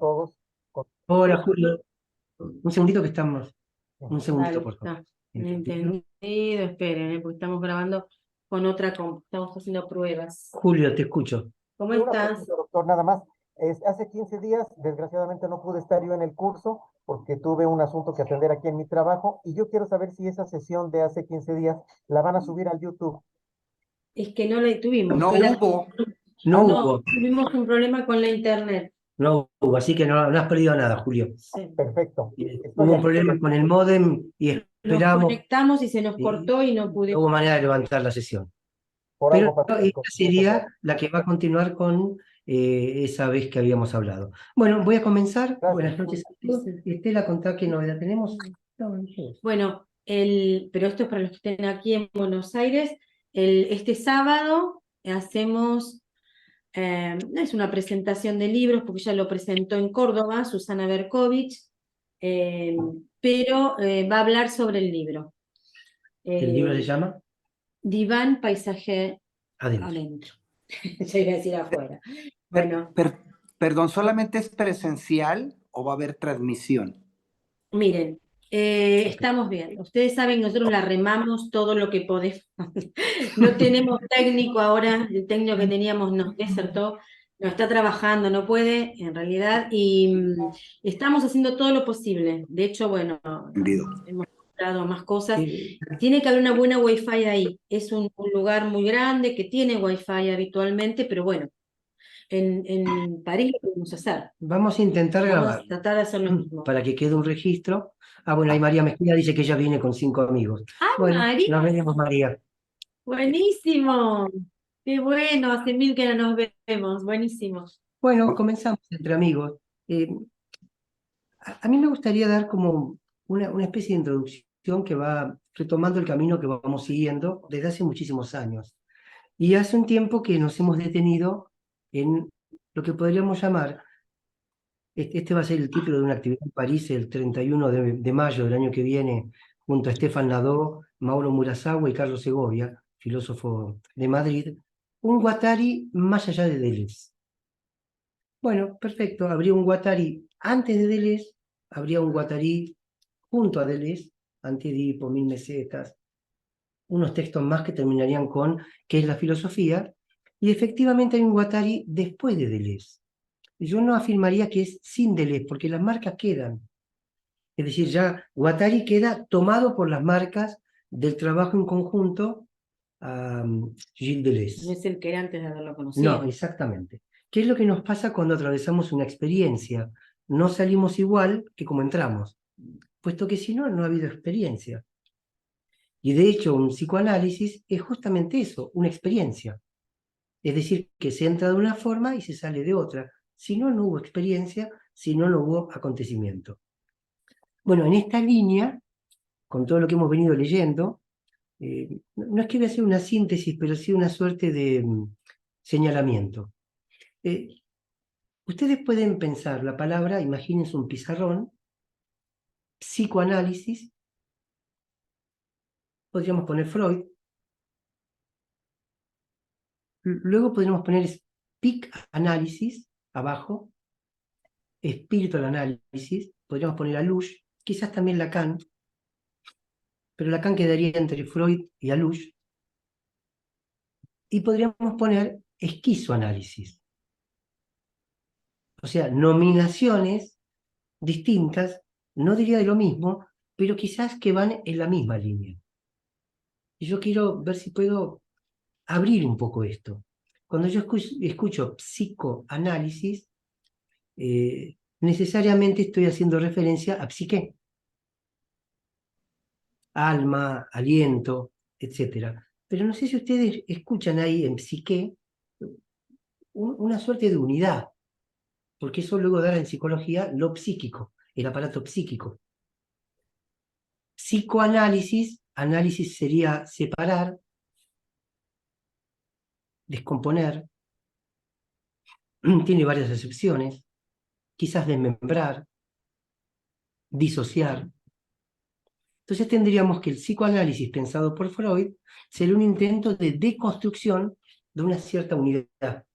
todos. Hola, Julio. Un segundito que estamos. Un segundito, Dale, por favor. está. Entendido, esperen, porque estamos grabando con otra estamos haciendo pruebas. Julio, te escucho. ¿Cómo Y una estás? pregunta, doctor, nada más. Hace 15 días, desgraciadamente, no pude estar yo en el curso porque tuve un asunto que atender aquí en mi trabajo y yo quiero saber si esa sesión de hace 15 días la van a subir al YouTube. Es que no la tuvimos. No hubo. No No, hubo, tuvimos un problema con la internet. así que no has perdido nada, Julio. Sí. Perfecto. Hubo un problema con el módem y Nos esperamos. conectamos y se nos cortó y no No pudimos. hubo manera de levantar la sesión. Por Pero algo pasó. esta sería la que va a continuar con esa vez que habíamos hablado. Bueno, voy a comenzar. Gracias. Buenas noches a todos. Estela, contá qué novedad tenemos. Bueno, pero esto es para los que estén aquí en Buenos Aires. Este sábado hacemos, no es una presentación de libros, porque ella lo presentó en Córdoba, Susana Berkovich, pero va a hablar sobre el libro. ¿El libro se llama? Diván, paisaje Adentro. adentro. Yo iba a decir afuera. Bueno, Perdón, ¿solamente es presencial o va a haber transmisión? miren, estamos bien. Ustedes saben, nosotros la remamos todo lo que podemos. No tenemos técnico ahora, el técnico que teníamos nos desertó, no está trabajando, no puede, en realidad, y estamos haciendo todo lo posible. De hecho, bueno, Entendido. hemos comprado más cosas. Sí. Tiene que haber una buena Wi-Fi ahí. Es un lugar muy grande que tiene Wi-Fi habitualmente, pero bueno, en París lo podemos hacer. Vamos a intentar Vamos grabar a tratar de hacer lo mismo. para que quede un registro. Ah, bueno, ahí María Mejía dice que ella viene con 5 amigos. ¡Ay, Bueno, María! nos veremos, María. Buenísimo. Qué bueno, hace mil que no nos vemos. Buenísimo. Bueno, comenzamos entre amigos. A mí me gustaría dar como una especie de introducción que va retomando el camino que vamos siguiendo desde hace muchísimos años. Y hace un tiempo que nos hemos detenido en lo que podríamos llamar, este va a ser el título de una actividad en París el 31 de mayo del año que viene, junto a Estefan Nadó, Mauro Murasawa y Carlos Segovia, filósofo de Madrid, un Guattari más allá de Deleuze. Bueno, perfecto, habría un Guattari antes de Deleuze, habría un Guattari junto a Deleuze, Antiedipo, Mil Mesetas, unos textos más que terminarían con ¿qué es la filosofía? Y efectivamente hay un Guattari después de Deleuze. Yo no afirmaría que es sin Deleuze, porque las marcas quedan. Es decir, ya Guattari queda tomado por las marcas del trabajo en conjunto a Gilles Deleuze. No es el que era antes de haberlo conocido. No, exactamente. ¿Qué es lo que nos pasa cuando atravesamos una experiencia? No salimos igual que como entramos, puesto que si no, no ha habido experiencia. Y de hecho, un psicoanálisis es justamente eso, una experiencia. Es decir, que se entra de una forma y se sale de otra. Si no, no hubo experiencia, si no, no hubo acontecimiento. Bueno, en esta línea, con todo lo que hemos venido leyendo, no es que voy a hacer una síntesis, pero sí una suerte de señalamiento. Ustedes pueden pensar la palabra, imagínense un pizarrón, psicoanálisis, podríamos poner Freud, luego podríamos poner speak análisis abajo, spiritual análisis, podríamos poner a Lush, quizás también Lacan, pero Lacan quedaría entre Freud y Alush, y podríamos poner esquizoanálisis. O sea, nominaciones distintas, no diría de lo mismo, pero quizás que van en la misma línea. Y yo quiero ver si puedo abrir un poco esto. Cuando yo escucho psicoanálisis, necesariamente estoy haciendo referencia a psique, alma, aliento, etc. Pero no sé si ustedes escuchan ahí en psique una suerte de unidad, porque eso luego dará en psicología lo psíquico, el aparato psíquico. Psicoanálisis, análisis sería separar, descomponer, tiene varias acepciones, quizás desmembrar, disociar. Entonces tendríamos que el psicoanálisis pensado por Freud sería un intento de deconstrucción de una cierta unidad.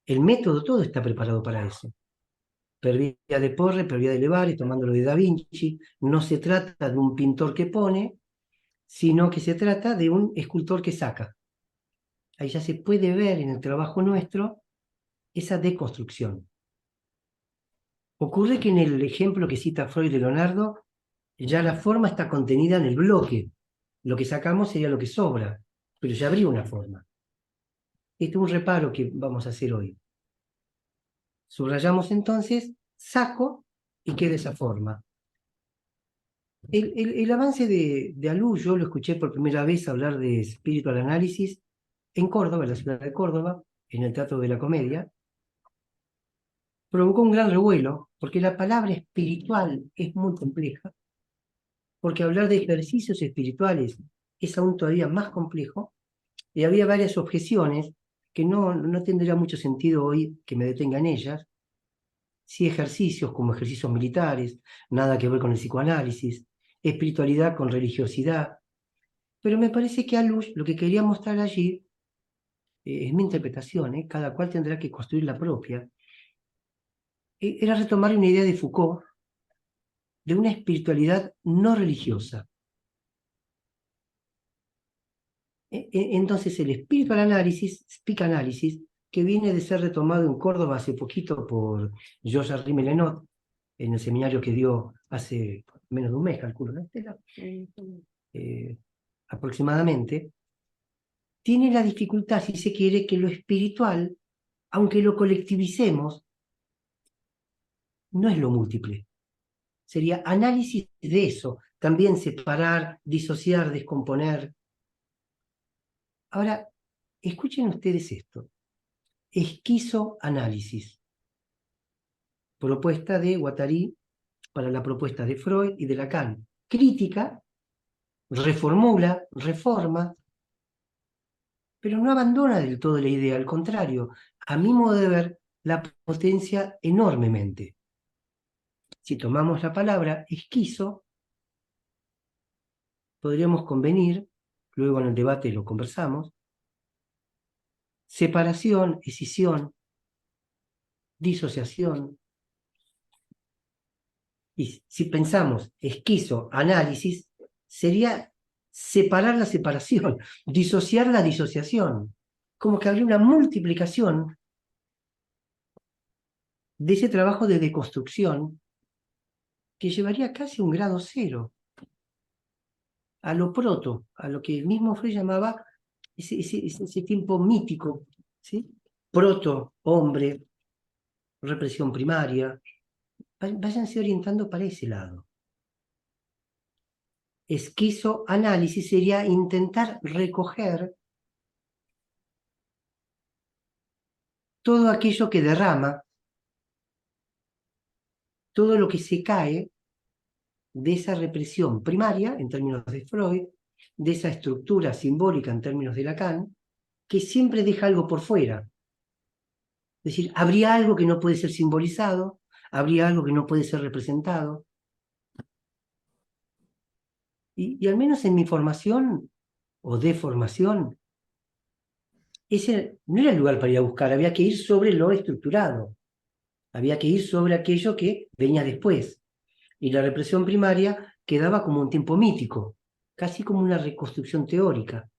El método todo está preparado para eso. Per vía de Porre, per vía de Levare, tomándolo de Da Vinci. No se trata de un pintor que pone, sino que se trata de un escultor que saca. Ahí ya se puede ver en el trabajo nuestro esa deconstrucción. Ocurre que en el ejemplo que cita Freud de Leonardo, ya la forma está contenida en el bloque. Lo que sacamos sería lo que sobra, pero ya habría una forma. Este es un reparo que vamos a hacer hoy. Subrayamos entonces, saco y queda esa forma. El avance de Alú, yo lo escuché por primera vez hablar de Spiritual Analysis en Córdoba, en la ciudad de Córdoba, en el Teatro de la Comedia. Provocó un gran revuelo, porque la palabra espiritual es muy compleja, porque hablar de ejercicios espirituales es aún todavía más complejo, y había varias objeciones que no tendría mucho sentido hoy que me detenga en ellas. Sí, ejercicios como ejercicios militares, nada que ver con el psicoanálisis, espiritualidad con religiosidad. Pero me parece que Alush lo que quería mostrar allí, es mi interpretación, cada cual tendrá que construir la propia, era retomar una idea de Foucault de una espiritualidad no religiosa. Entonces el espiritual análisis, speak análisis, que viene de ser retomado en Córdoba hace poquito por Georges Rimelenot, en el seminario que dio hace menos de un mes, calculo, ¿no, Estela? Aproximadamente, tiene la dificultad, si se quiere, que lo espiritual, aunque lo colectivicemos, no es lo múltiple. Sería análisis de eso, también separar, disociar, descomponer. Ahora, escuchen ustedes esto. Esquizoanálisis. Propuesta de Guattari para la propuesta de Freud y de Lacan. Crítica, reformula, reforma, pero no abandona del todo la idea, al contrario, a mi modo de ver, la potencia enormemente. Si tomamos la palabra esquizo, podríamos convenir, luego en el debate lo conversamos, separación, escisión, disociación. Y si pensamos esquizo, análisis, sería separar la separación, disociar la disociación. Como que habría una multiplicación de ese trabajo de deconstrucción que llevaría casi a un grado cero, a lo proto, a lo que el mismo Freud llamaba ese tiempo mítico, ¿sí? Proto, hombre, represión primaria. Váyanse orientando para ese lado. Esquizoanálisis sería intentar recoger todo aquello que derrama, todo lo que se cae de esa represión primaria, en términos de Freud, de esa estructura simbólica en términos de Lacan, que siempre deja algo por fuera. Es decir, habría algo que no puede ser simbolizado, habría algo que no puede ser representado. Y al menos en mi formación o deformación, ese no era el lugar para ir a buscar, había que ir sobre lo estructurado, había que ir sobre aquello que venía después. Y la represión primaria quedaba como un tiempo mítico, casi como una reconstrucción teórica.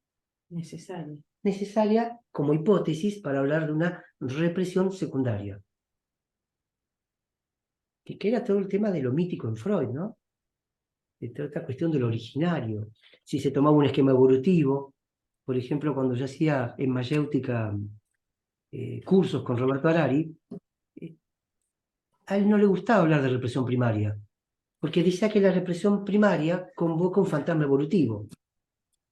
Necesaria como hipótesis para hablar de una represión secundaria. Que era todo el tema de lo mítico en Freud, ¿no? De toda esta cuestión de lo originario. Si se tomaba un esquema evolutivo, por ejemplo, cuando yo hacía en mayéutica cursos con Roberto Harari, a él no le gustaba hablar de represión primaria, porque decía que la represión primaria convoca un fantasma evolutivo.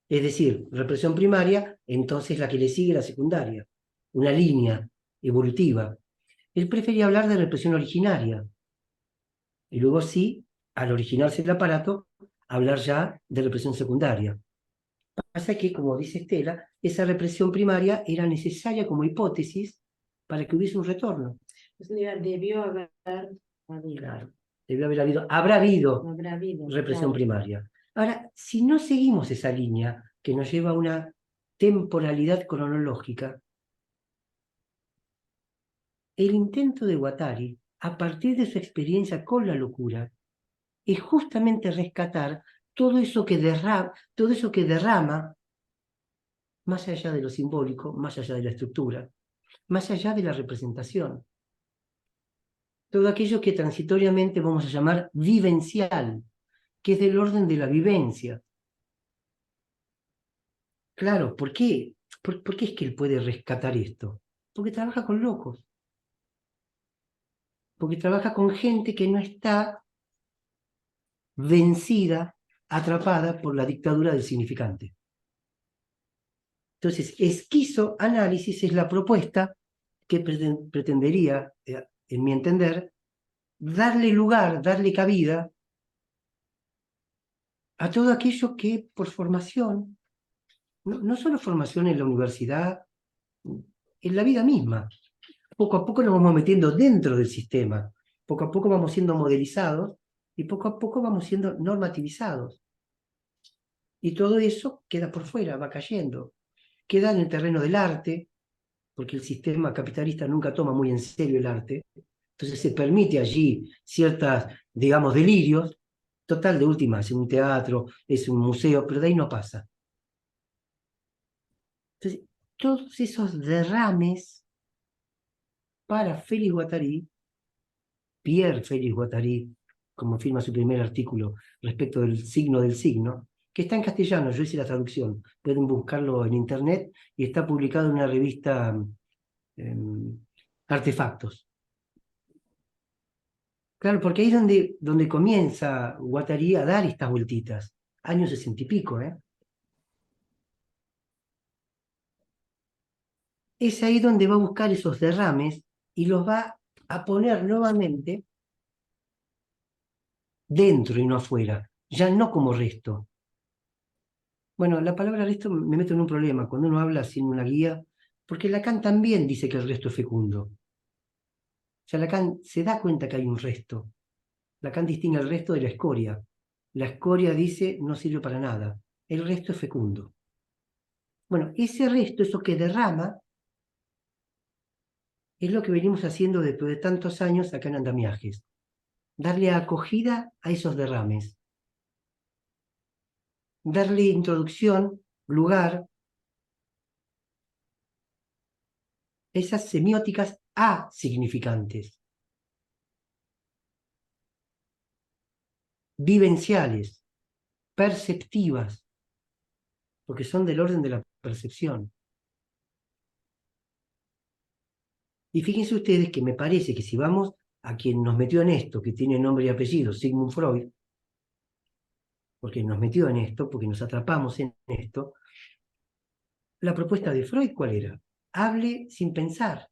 Es decir, represión primaria, entonces la que le sigue la secundaria, una línea evolutiva. Él prefería hablar de represión originaria. Y luego sí, al originarse el aparato, hablar ya de represión secundaria. Pasa que, como dice Estela, esa represión primaria era necesaria como hipótesis para que hubiese un retorno. Debió haber habido. Claro, habrá habido represión claro. primaria. Ahora, si no seguimos esa línea que nos lleva a una temporalidad cronológica, el intento de Guattari, a partir de su experiencia con la locura, es justamente rescatar todo eso que derrama, más allá de lo simbólico, más allá de la estructura, más allá de la representación. Todo aquello que transitoriamente vamos a llamar vivencial, que es del orden de la vivencia. Claro, ¿por qué? ¿Por qué es que él puede rescatar esto? Porque trabaja con locos. Porque trabaja con gente que no está vencida, atrapada por la dictadura del significante. Entonces, esquizoanálisis es la propuesta que pretendería, en mi entender, darle lugar, darle cabida a todo aquello que por formación, no solo formación en la universidad, en la vida misma, poco a poco nos vamos metiendo dentro del sistema, poco a poco vamos siendo modelizados y poco a poco vamos siendo normativizados. Y todo eso queda por fuera, va cayendo. Queda en el terreno del arte, porque el sistema capitalista nunca toma muy en serio el arte, entonces se permite allí ciertas, digamos, delirios. Total, de última, es un teatro, es un museo, pero de ahí no pasa. Entonces, todos esos derrames para Félix Guattari, Pierre Félix Guattari, como afirma su primer artículo respecto del signo, que está en castellano, yo hice la traducción, pueden buscarlo en internet y está publicado en una revista Artefactos. Claro, porque ahí es donde comienza Guattari a dar estas vueltitas, años 60 y pico, ¿eh? Es ahí donde va a buscar esos derrames y los va a poner nuevamente dentro y no afuera, ya no como resto. Bueno, la palabra resto me meto en un problema cuando uno habla sin una guía, porque Lacan también dice que el resto es fecundo. O sea, Lacan se da cuenta que hay un resto. Lacan distingue el resto de la escoria. La escoria dice no sirve para nada. El resto es fecundo. Bueno, ese resto, eso que derrama, es lo que venimos haciendo después de tantos años acá en Andamiajes. Darle acogida a esos derrames. Darle introducción, lugar, esas semióticas asignificantes, vivenciales, perceptivas, porque son del orden de la percepción. Y fíjense ustedes que me parece que si vamos a quien nos metió en esto, que tiene nombre y apellido, Sigmund Freud, porque nos metió en esto, porque nos atrapamos en esto, la propuesta de Freud, ¿cuál era? Hable sin pensar.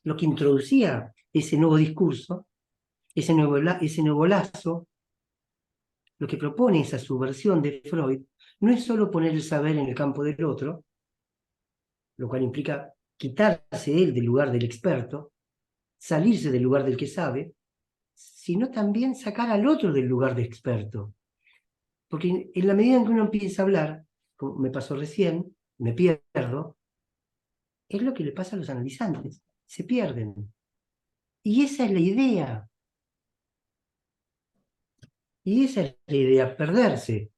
Lo que introducía ese nuevo discurso, ese nuevo lazo, lo que propone esa subversión de Freud, no es solo poner el saber en el campo del otro, lo cual implica quitarse él del lugar del experto, salirse del lugar del que sabe, sino también sacar al otro del lugar de experto. Porque en la medida en que uno empieza a hablar, como me pasó recién, me pierdo, es lo que le pasa a los analizantes, se pierden. Y esa es la idea. Y esa es la idea, perderse.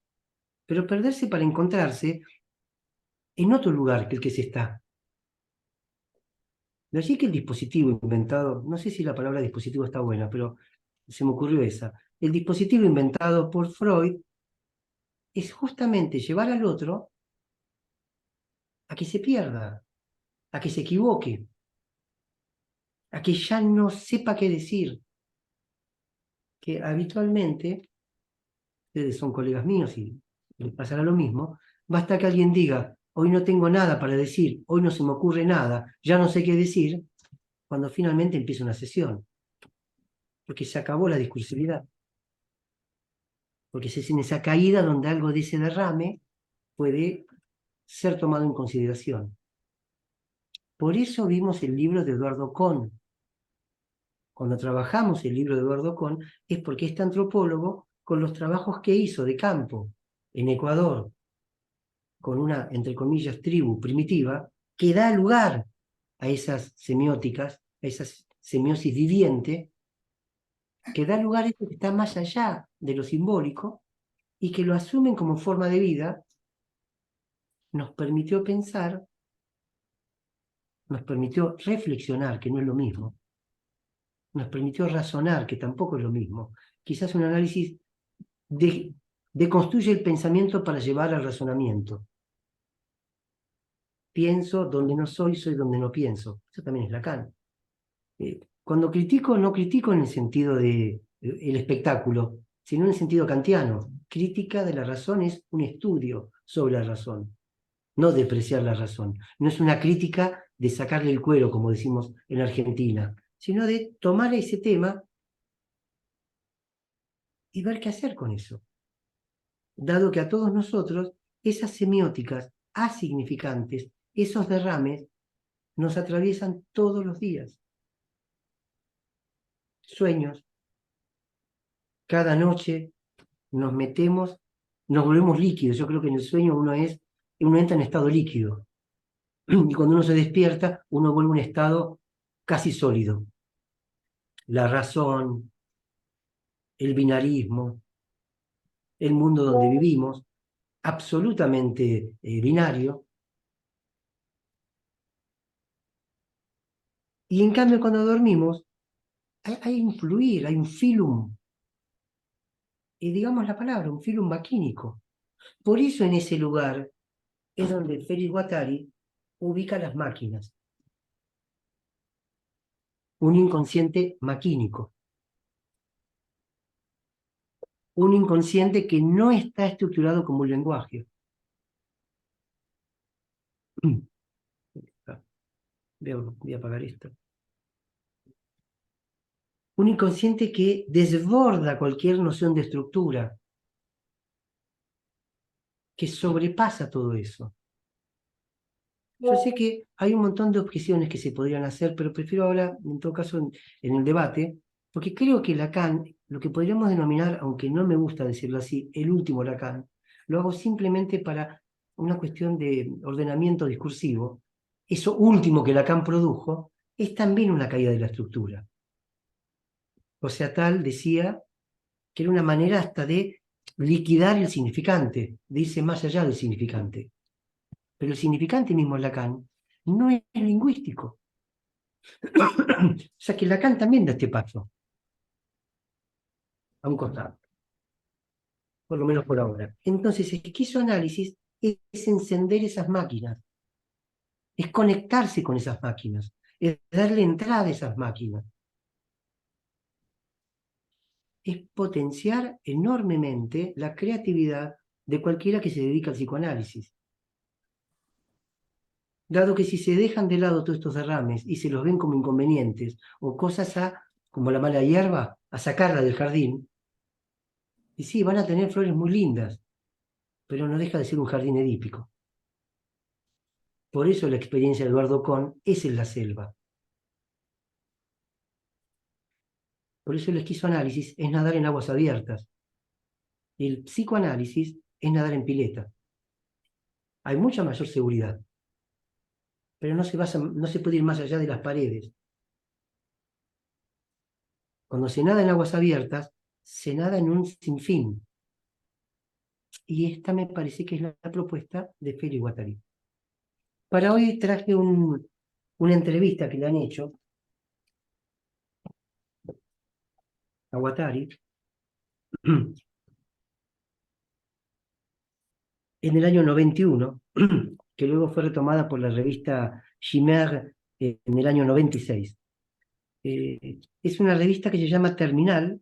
Pero perderse para encontrarse en otro lugar que el que se está. De allí que el dispositivo inventado, no sé si la palabra dispositivo está buena, pero se me ocurrió esa. El dispositivo inventado por Freud es justamente llevar al otro a que se pierda, a que se equivoque, a que ya no sepa qué decir. Que habitualmente, ustedes son colegas míos y les pasará lo mismo, basta que alguien diga, hoy no tengo nada para decir, hoy no se me ocurre nada, ya no sé qué decir, cuando finalmente empieza una sesión. Porque se acabó la discursividad. Porque es en esa caída donde algo de ese derrame puede ser tomado en consideración. Por eso vimos el libro de Eduardo Kohn. Cuando trabajamos el libro de Eduardo Kohn es porque este antropólogo, con los trabajos que hizo de campo en Ecuador, con una, entre comillas, tribu primitiva, que da lugar a esas semióticas, a esa semiosis viviente, que da lugar a esto que está más allá de lo simbólico y que lo asumen como forma de vida, nos permitió pensar, nos permitió reflexionar, que no es lo mismo, nos permitió razonar, que tampoco es lo mismo. Quizás un análisis deconstruye el pensamiento para llevar al razonamiento. Pienso donde no soy, soy donde no pienso. Eso también es Lacan. Cuando critico, no critico en el sentido de el espectáculo, sino en el sentido kantiano. Crítica de la razón es un estudio sobre la razón, no despreciar la razón. No es una crítica de sacarle el cuero, como decimos en Argentina, sino de tomar ese tema y ver qué hacer con eso. Dado que a todos nosotros esas semióticas asignificantes, esos derrames, nos atraviesan todos los días. Sueños. Cada noche nos metemos, nos volvemos líquidos. Yo creo que en el sueño uno entra en estado líquido. Y cuando uno se despierta, uno vuelve a un estado casi sólido. La razón, el binarismo, el mundo donde vivimos, absolutamente binario. Y en cambio, cuando dormimos, hay un fluir, hay un filum, y digamos la palabra, un filum maquínico. Por eso en ese lugar es donde Félix Guattari ubica las máquinas. Un inconsciente maquínico. Un inconsciente que no está estructurado como un lenguaje. Voy a apagar esto. Un inconsciente que desborda cualquier noción de estructura, que sobrepasa todo eso. Yo sé que hay un montón de objeciones que se podrían hacer, pero prefiero hablar, en todo caso, en el debate, porque creo que Lacan, lo que podríamos denominar, aunque no me gusta decirlo así, el último Lacan, lo hago simplemente para una cuestión de ordenamiento discursivo. Eso último que Lacan produjo es también una caída de la estructura. O sea, Tal decía que era una manera hasta de liquidar el significante, de irse más allá del significante. Pero el significante mismo en Lacan no es lingüístico. O sea que Lacan también da este paso a un costado, por lo menos por ahora. Entonces, el quizoanálisis es encender esas máquinas, es conectarse con esas máquinas, es darle entrada a esas máquinas, es potenciar enormemente la creatividad de cualquiera que se dedica al psicoanálisis. Dado que si se dejan de lado todos estos derrames y se los ven como inconvenientes o cosas como la mala hierba, a sacarla del jardín, y sí, van a tener flores muy lindas, pero no deja de ser un jardín edípico. Por eso la experiencia de Eduardo Kohn es en la selva. Por eso el esquizoanálisis es nadar en aguas abiertas. Y el psicoanálisis es nadar en pileta. Hay mucha mayor seguridad, pero no se puede ir más allá de las paredes. Cuando se nada en aguas abiertas, se nada en un sinfín. Y esta me parece que es la propuesta de Félix Guattari. Para hoy traje una entrevista que le han hecho a Guattari en el año 91, que luego fue retomada por la revista Chimère en el año 96. Es una revista que se llama Terminal.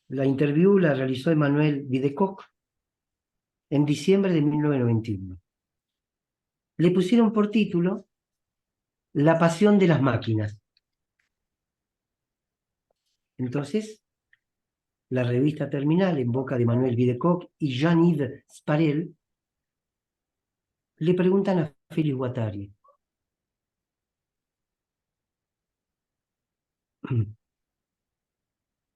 La interview la realizó Emmanuel Videcoq en diciembre de 1991. Le pusieron por título La pasión de las máquinas. Entonces, la revista Terminal, en boca de Manuel Videcoq y Jean-Yves Sparel, le preguntan a Félix Guattari: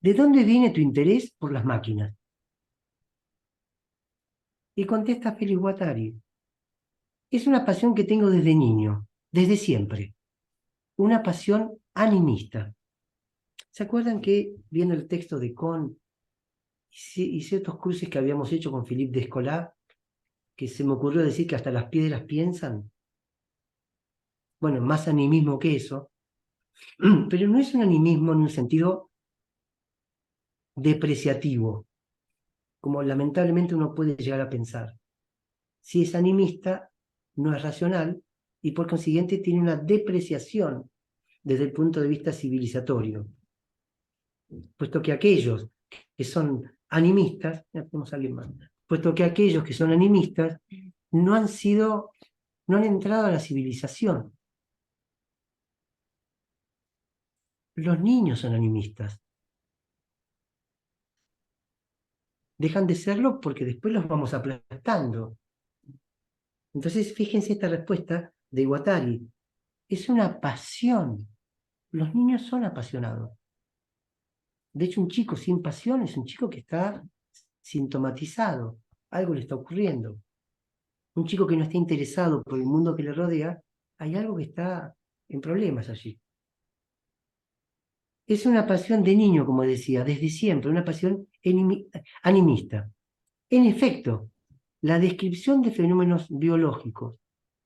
¿de dónde viene tu interés por las máquinas? Y contesta Félix Guattari: es una pasión que tengo desde niño. desde siempre, una pasión animista. ¿Se acuerdan que, viendo el texto de Kohn y ciertos cruces que habíamos hecho con Philippe Descola, que se me ocurrió decir que hasta las piedras piensan? Bueno, más animismo que eso, pero no es un animismo en un sentido depreciativo, como lamentablemente uno puede llegar a pensar. Si es animista, no es racional y por consiguiente tiene una depreciación desde el punto de vista civilizatorio, puesto que aquellos que son animistas, ya tenemos a alguien más, puesto que aquellos que son animistas no han entrado a la civilización. Los niños son animistas. Dejan de serlo porque después los vamos aplastando. Entonces, fíjense esta respuesta de Guattari. Es una pasión. Los niños son apasionados. De hecho, un chico sin pasión es un chico que está sintomatizado. Algo le está ocurriendo. Un chico que no está interesado por el mundo que le rodea, hay algo que está en problemas allí. Es una pasión de niño, como decía, desde siempre, una pasión animista. En efecto, la descripción de fenómenos biológicos,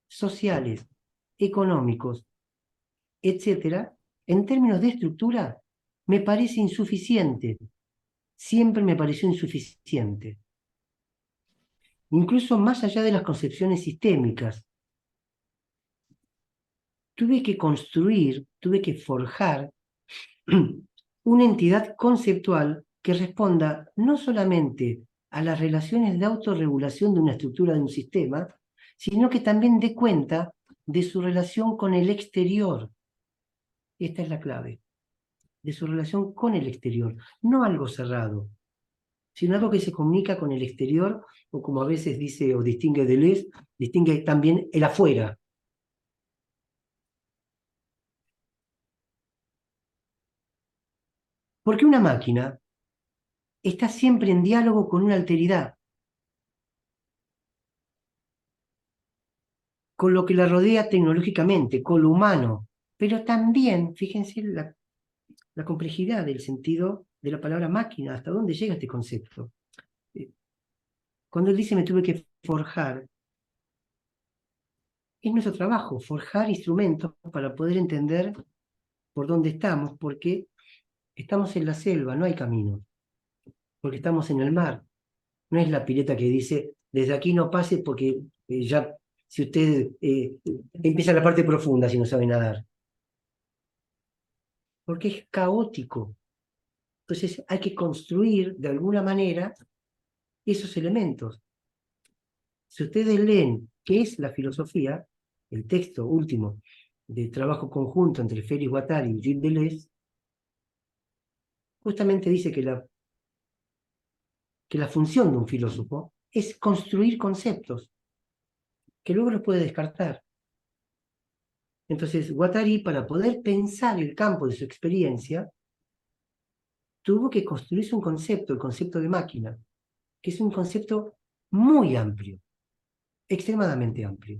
sociales, económicos, etcétera, en términos de estructura, me parece insuficiente. Siempre me pareció insuficiente. Incluso más allá de las concepciones sistémicas. Tuve que forjar una entidad conceptual que responda no solamente a las relaciones de autorregulación de una estructura de un sistema, sino que también dé cuenta de su relación con el exterior. Esta es la clave, de su relación con el exterior, no algo cerrado, sino algo que se comunica con el exterior, o como a veces dice o distingue Deleuze, distingue también el afuera. Porque una máquina está siempre en diálogo con una alteridad, con lo que la rodea tecnológicamente, con lo humano, pero también, fíjense la complejidad del sentido de la palabra máquina, hasta dónde llega este concepto. Cuando él dice me tuve que forjar, es nuestro trabajo, forjar instrumentos para poder entender por dónde estamos, porque estamos en la selva, no hay camino, porque estamos en el mar. No es la pileta que dice, desde aquí no pase porque ya, si usted empieza la parte profunda si no sabe nadar. Porque es caótico. Entonces hay que construir de alguna manera esos elementos. Si ustedes leen qué es la filosofía, el texto último de trabajo conjunto entre Félix Guattari y Gilles Deleuze, justamente dice que la función de un filósofo es construir conceptos que luego los puede descartar. Entonces, Guattari, para poder pensar el campo de su experiencia, tuvo que construirse un concepto, el concepto de máquina, que es un concepto muy amplio, extremadamente amplio.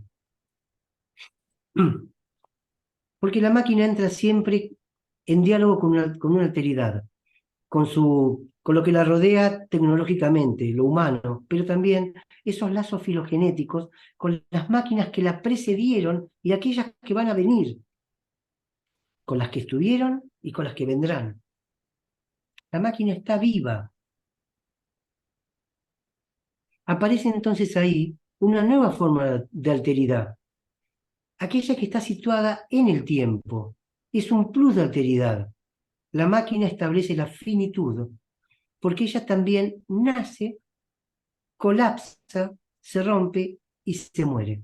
Porque la máquina entra siempre en diálogo con una alteridad, con lo que la rodea tecnológicamente, lo humano, pero también esos lazos filogenéticos con las máquinas que la precedieron y aquellas que van a venir, con las que estuvieron y con las que vendrán. La máquina está viva. Aparece entonces ahí una nueva forma de alteridad, aquella que está situada en el tiempo. Es un plus de alteridad. La máquina establece la finitud, porque ella también nace, colapsa, se rompe y se muere.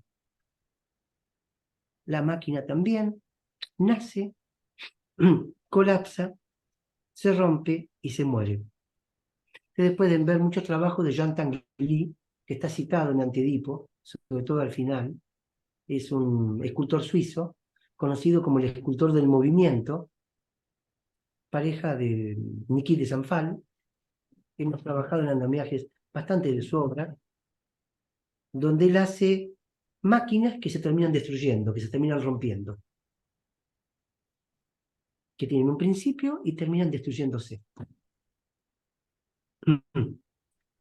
La máquina también nace, colapsa, se rompe y se muere. Ustedes pueden ver muchos trabajos de Jean Tinguely, que está citado en Antiedipo, sobre todo al final. Es un escultor suizo, conocido como el escultor del movimiento, pareja de Niki de Sanfal. Hemos trabajado en andamiajes bastante de su obra, donde él hace máquinas que se terminan destruyendo, que se terminan rompiendo, que tienen un principio y terminan destruyéndose.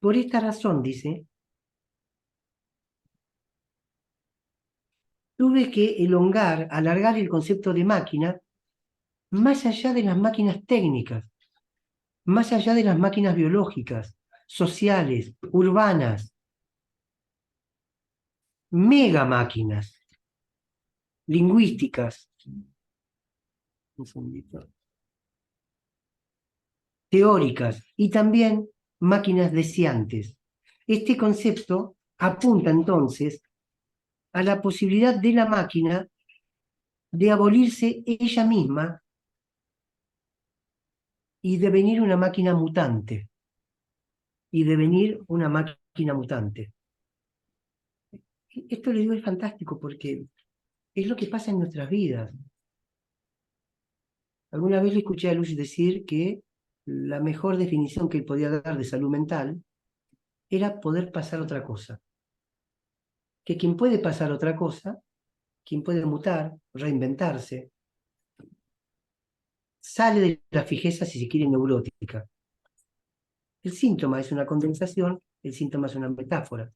Por esta razón, dice, tuve que alargar el concepto de máquina más allá de las máquinas técnicas, más allá de las máquinas biológicas, sociales, urbanas, mega máquinas, lingüísticas, un segundito, teóricas y también máquinas deseantes. Este concepto apunta entonces a la posibilidad de la máquina de abolirse ella misma y devenir una máquina mutante. Esto le digo es fantástico porque es lo que pasa en nuestras vidas. Alguna vez le escuché a Luis decir que la mejor definición que él podía dar de salud mental era poder pasar otra cosa. Que quien puede pasar otra cosa, quien puede mutar, reinventarse, sale de la fijeza, si se quiere, neurótica. El síntoma es una condensación, el síntoma es una metáfora.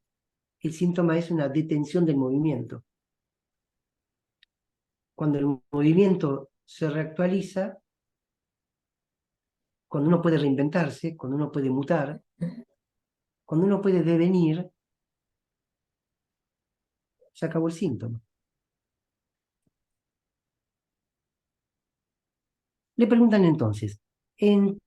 El síntoma es una detención del movimiento. Cuando el movimiento se reactualiza, cuando uno puede reinventarse, cuando uno puede mutar, cuando uno puede devenir, se acabó el síntoma. Le preguntan entonces, en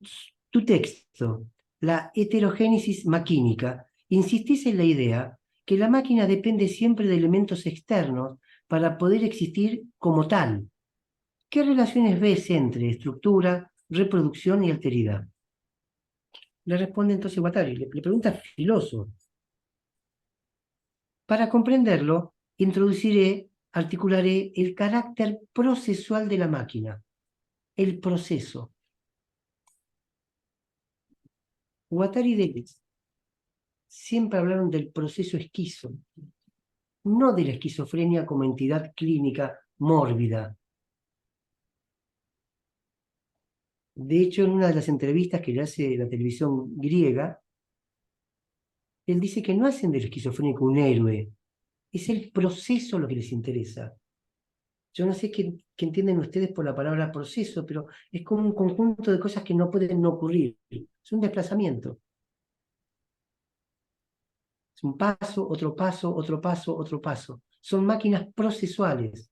tu texto, la heterogénesis maquínica, insistís en la idea que la máquina depende siempre de elementos externos para poder existir como tal. ¿Qué relaciones ves entre estructura, reproducción y alteridad? Le responde entonces Guattari, le pregunta filoso. Para comprenderlo, articularé el carácter procesual de la máquina, el proceso. Guattari y Deleuze siempre hablaron del proceso esquizo, no de la esquizofrenia como entidad clínica mórbida. De hecho, en una de las entrevistas que le hace la televisión griega, él dice que no hacen del esquizofrénico un héroe, es el proceso lo que les interesa. Yo no sé qué entienden ustedes por la palabra proceso, pero es como un conjunto de cosas que no pueden no ocurrir. Es un desplazamiento. Es un paso, otro paso, otro paso, otro paso. Son máquinas procesuales,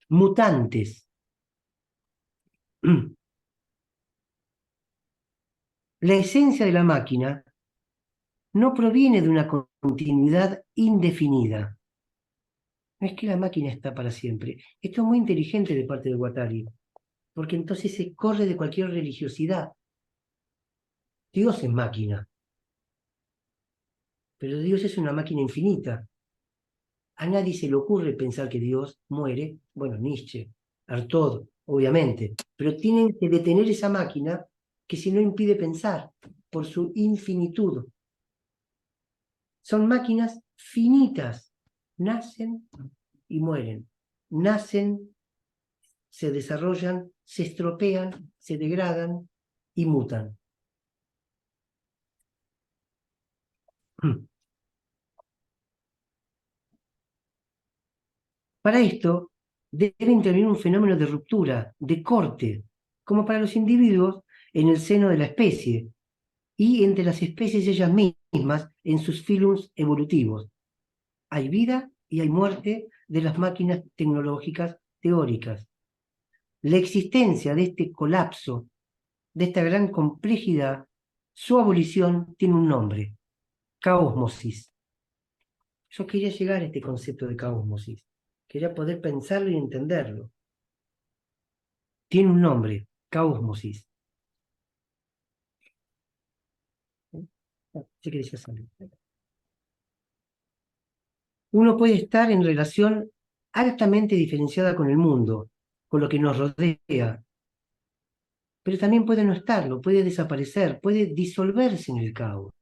mutantes. La esencia de la máquina no proviene de una continuidad indefinida. No es que la máquina está para siempre. Esto es muy inteligente de parte de Guattari, porque entonces se corre de cualquier religiosidad. Dios es máquina, pero Dios es una máquina infinita. A nadie se le ocurre pensar que Dios muere, bueno, Nietzsche, Artaud, obviamente, pero tienen que detener esa máquina que si no impide pensar por su infinitud. Son máquinas finitas, nacen y mueren, nacen, se desarrollan, se estropean, se degradan y mutan. Para esto debe intervenir un fenómeno de ruptura, de corte, como para los individuos en el seno de la especie y entre las especies ellas mismas en sus filums evolutivos. Hay vida y hay muerte de las máquinas tecnológicas teóricas. La existencia de este colapso, de esta gran complejidad, su abolición tiene un nombre: caósmosis. Yo quería llegar a este concepto de caósmosis. Quería poder pensarlo y entenderlo. Tiene un nombre: caósmosis. Uno puede estar en relación altamente diferenciada con el mundo, con lo que nos rodea, pero también puede no estarlo, puede desaparecer, puede disolverse en el caos.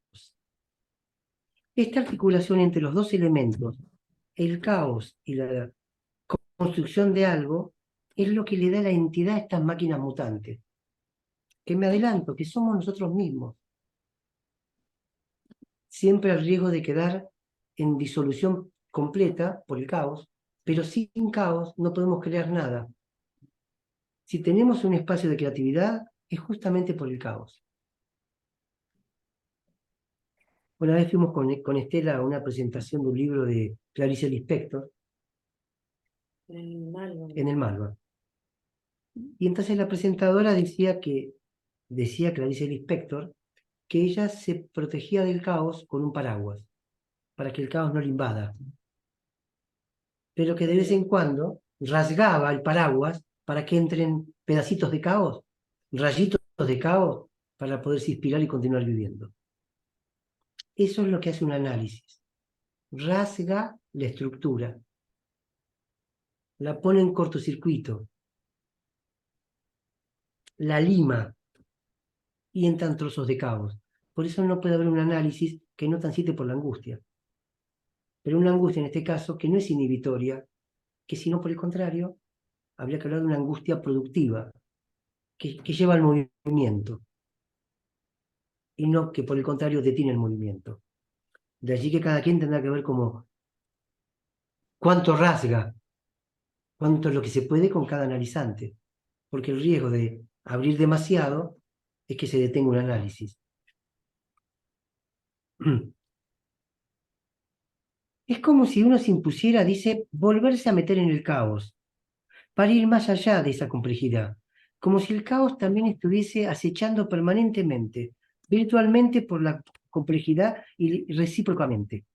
Esta articulación entre los dos elementos el caos y la construcción de algo es lo que le da la entidad a estas máquinas mutantes. Que me adelanto, que somos nosotros mismos. Siempre al riesgo de quedar en disolución completa por el caos, pero sin caos no podemos crear nada. Si tenemos un espacio de creatividad, es justamente por el caos. Una vez fuimos con Estela a una presentación de un libro de Clarice Lispector en el Malva. Y entonces la presentadora decía Clarice Lispector, que ella se protegía del caos con un paraguas, para que el caos no le invada. Pero que de vez en cuando rasgaba el paraguas para que entren pedacitos de caos, rayitos de caos, para poderse inspirar y continuar viviendo. Eso es lo que hace un análisis. Rasga la estructura, la pone en cortocircuito, la lima y entran trozos de caos. Por eso no puede haber un análisis que no transite por la angustia. Pero una angustia en este caso que no es inhibitoria, que sino por el contrario, habría que hablar de una angustia productiva, que lleva al movimiento, y no que por el contrario detiene el movimiento. De allí que cada quien tendrá que ver como cuánto rasga, cuánto es lo que se puede con cada analizante, porque el riesgo de abrir demasiado es que se detenga un análisis. Es como si uno se impusiera, dice, volverse a meter en el caos, para ir más allá de esa complejidad, como si el caos también estuviese acechando permanentemente, virtualmente por la complejidad y recíprocamente.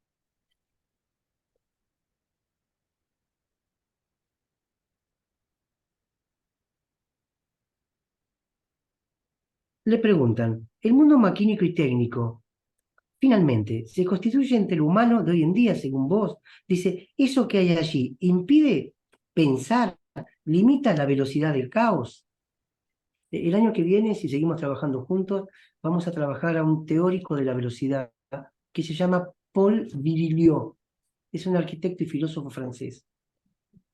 Le preguntan, ¿el mundo maquínico y técnico finalmente se constituye entre el humano de hoy en día, según vos? Dice, ¿eso que hay allí impide pensar, limita la velocidad del caos? El año que viene, si seguimos trabajando juntos, vamos a trabajar a un teórico de la velocidad que se llama Paul Virilio. Es un arquitecto y filósofo francés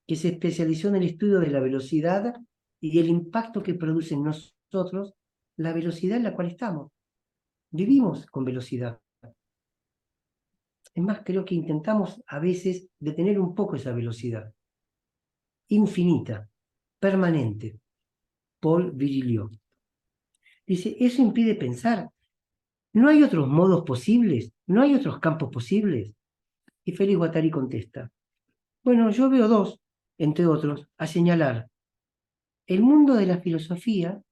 que se especializó en el estudio de la velocidad y el impacto que produce en nosotros la velocidad en la cual estamos. Vivimos con velocidad. Es más, creo que intentamos a veces detener un poco esa velocidad. Infinita, permanente. Paul Virilio. Dice, eso impide pensar. ¿No hay otros modos posibles? ¿No hay otros campos posibles? Y Félix Guattari contesta, bueno, yo veo dos, entre otros, a señalar. El mundo de la filosofía,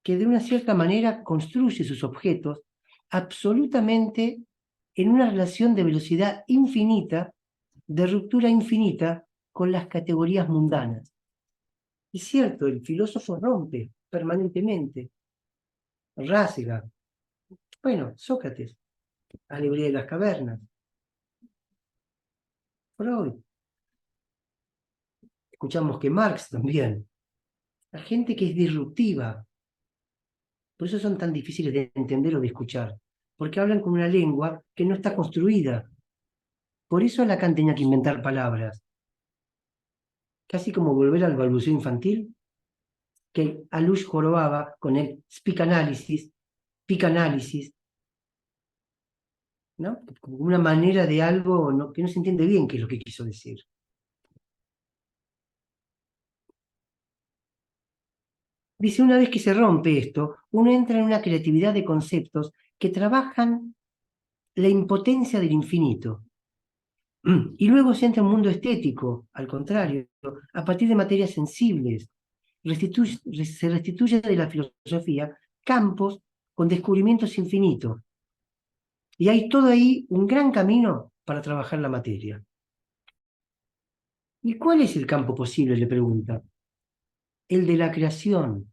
que de una cierta manera construye sus objetos absolutamente en una relación de velocidad infinita, de ruptura infinita con las categorías mundanas. Es cierto, el filósofo rompe permanentemente, rasga. Bueno, Sócrates, Alegoría de las cavernas, Freud. Escuchamos que Marx también. La gente que es disruptiva. Por eso son tan difíciles de entender o de escuchar. Porque hablan con una lengua que no está construida. Por eso Lacan tenía que inventar palabras. Casi como volver al balbuceo infantil, que Alush jorobaba con el psicanálisis, ¿no? Como una manera de algo que no se entiende bien qué es lo que quiso decir. Dice, una vez que se rompe esto, uno entra en una creatividad de conceptos que trabajan la impotencia del infinito. Y luego se entra en un mundo estético, al contrario, a partir de materias sensibles. Se restituye de la filosofía campos con descubrimientos infinitos. Y hay todo ahí un gran camino para trabajar la materia. ¿Y cuál es el campo posible? Le pregunta. El de la creación,